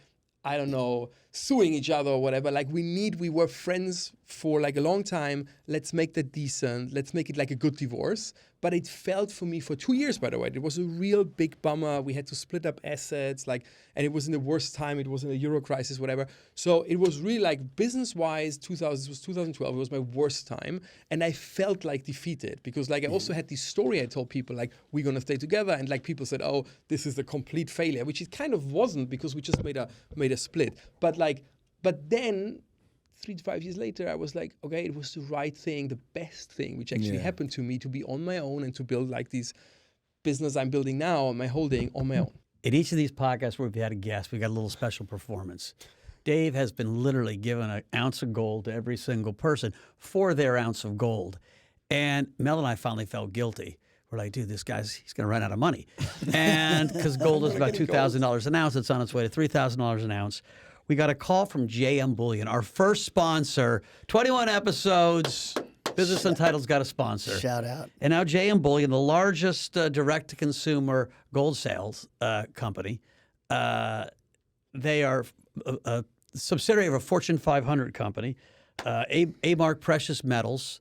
I don't know, suing each other or whatever. Like we were friends for like a long time. Let's make that decent. Let's make it like a good divorce. But it felt for me for 2 years, by the way. It was a real big bummer. We had to split up assets, and it was in the worst time. It was in a Euro crisis, whatever. So it was really like business-wise, 2012, it was my worst time. And I felt like defeated because I also had this story I told people, like, we're going to stay together. And like people said, oh, this is a complete failure, which it kind of wasn't, because we just made a split. But then 3 to 5 years later, I was like, okay, it was the right thing, the best thing, which actually happened to me, to be on my own and to build like this business I'm building now, my holding on my own.
In each of these podcasts where we've had a guest, we got a little special performance. Dave has been literally given an ounce of gold to every single person for their ounce of gold. And Mel and I finally felt guilty. We're like, dude, he's going to run out of money. And because gold is about $2,000 an ounce, it's on its way to $3,000 an ounce. We got a call from JM Bullion, our first sponsor. 21 episodes. Business Untitled's got a sponsor.
Shout out.
And now JM Bullion, the largest direct-to-consumer gold sales company. They are a subsidiary of a Fortune 500 company. A-Mark Precious Metals,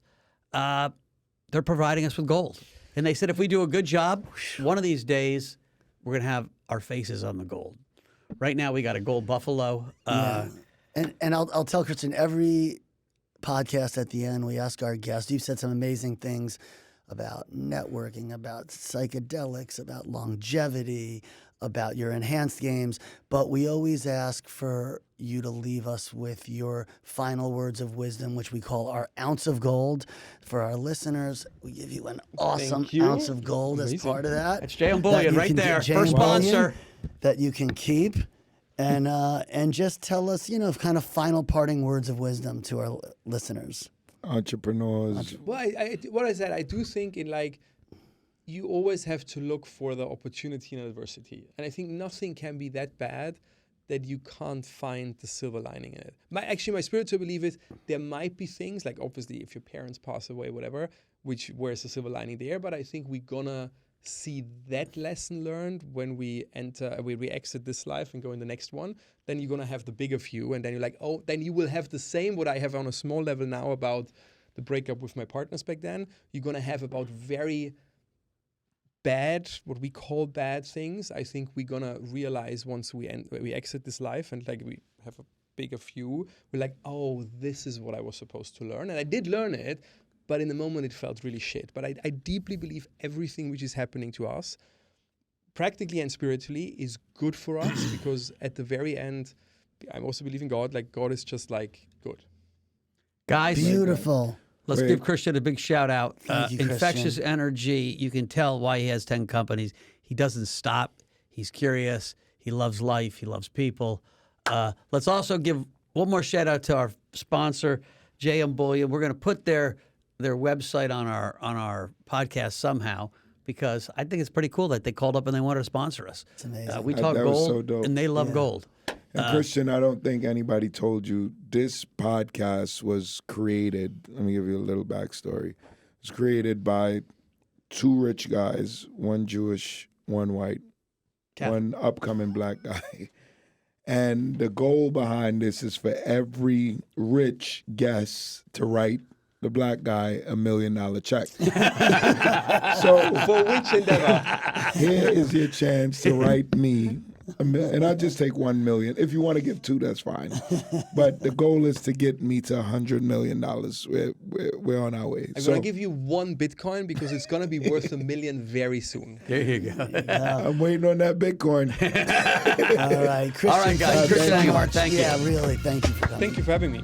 they're providing us with gold. And they said if we do a good job, one of these days we're going to have our faces on the gold. Right now we got a gold buffalo.
And I'll tell Christian, every podcast at the end, we ask our guests, you've said some amazing things about networking, about psychedelics, about longevity, about your enhanced games, but we always ask for you to leave us with your final words of wisdom, which we call our ounce of gold. For our listeners, we give you an awesome ounce of gold as part of that.
That's J.M. Bullion right there, first sponsor.
That you can keep. And just tell us, kind of final parting words of wisdom to our listeners.
Entrepreneurs.
Well, what I said, I do think you always have to look for the opportunity in adversity. And I think nothing can be that bad that you can't find the silver lining in it. My spiritual belief is there might be things, like obviously if your parents pass away, whatever, where's the silver lining there? But I think we're gonna see that lesson learned when we exit this life and go in the next one. Then you're gonna have the bigger view, and then you're like, oh, then you will have the same what I have on a small level now about the breakup with my partners back then. You're gonna have about very bad, what we call bad things. I think we're gonna realize once we exit this life and like we have a bigger view, we're like, oh, this is what I was supposed to learn, and I did learn it. But in the moment, it felt really shit. But I deeply believe everything which is happening to us, practically and spiritually, is good for us because at the very end, I also believe in God. Like, God is just, like, good.
Guys.
Beautiful.
Let's give Christian a big shout out.
Thank you,
Infectious
Christian.
energy. You can tell why he has 10 companies. He doesn't stop. He's curious. He loves life. He loves people. Let's also give one more shout out to our sponsor, J.M. Bullion. We're going to put their website on our podcast somehow because I think it's pretty cool that they called up and they wanted to sponsor us.
It's amazing.
We talk
That was
gold,
so dope.
and they love gold.
And Christian, I don't think anybody told you this podcast was created. Let me give you a little backstory. It was created by two rich guys, one Jewish, one white, one upcoming black guy. And the goal behind this is for every rich guest to write the black guy $1 million check. So
For which endeavor?
here is your chance to write me and I'll just take 1 million. If you want to give 2, that's fine. But the goal is to get me to $100 million. We're on our way.
I'm going to give you 1 Bitcoin because it's going to be worth $1 million very soon.
There you go.
I'm waiting on that Bitcoin.
All right, Christian.
All right, guys. Christian Angermayer, thank you.
Yeah, really, thank you for coming.
Thank you for having me.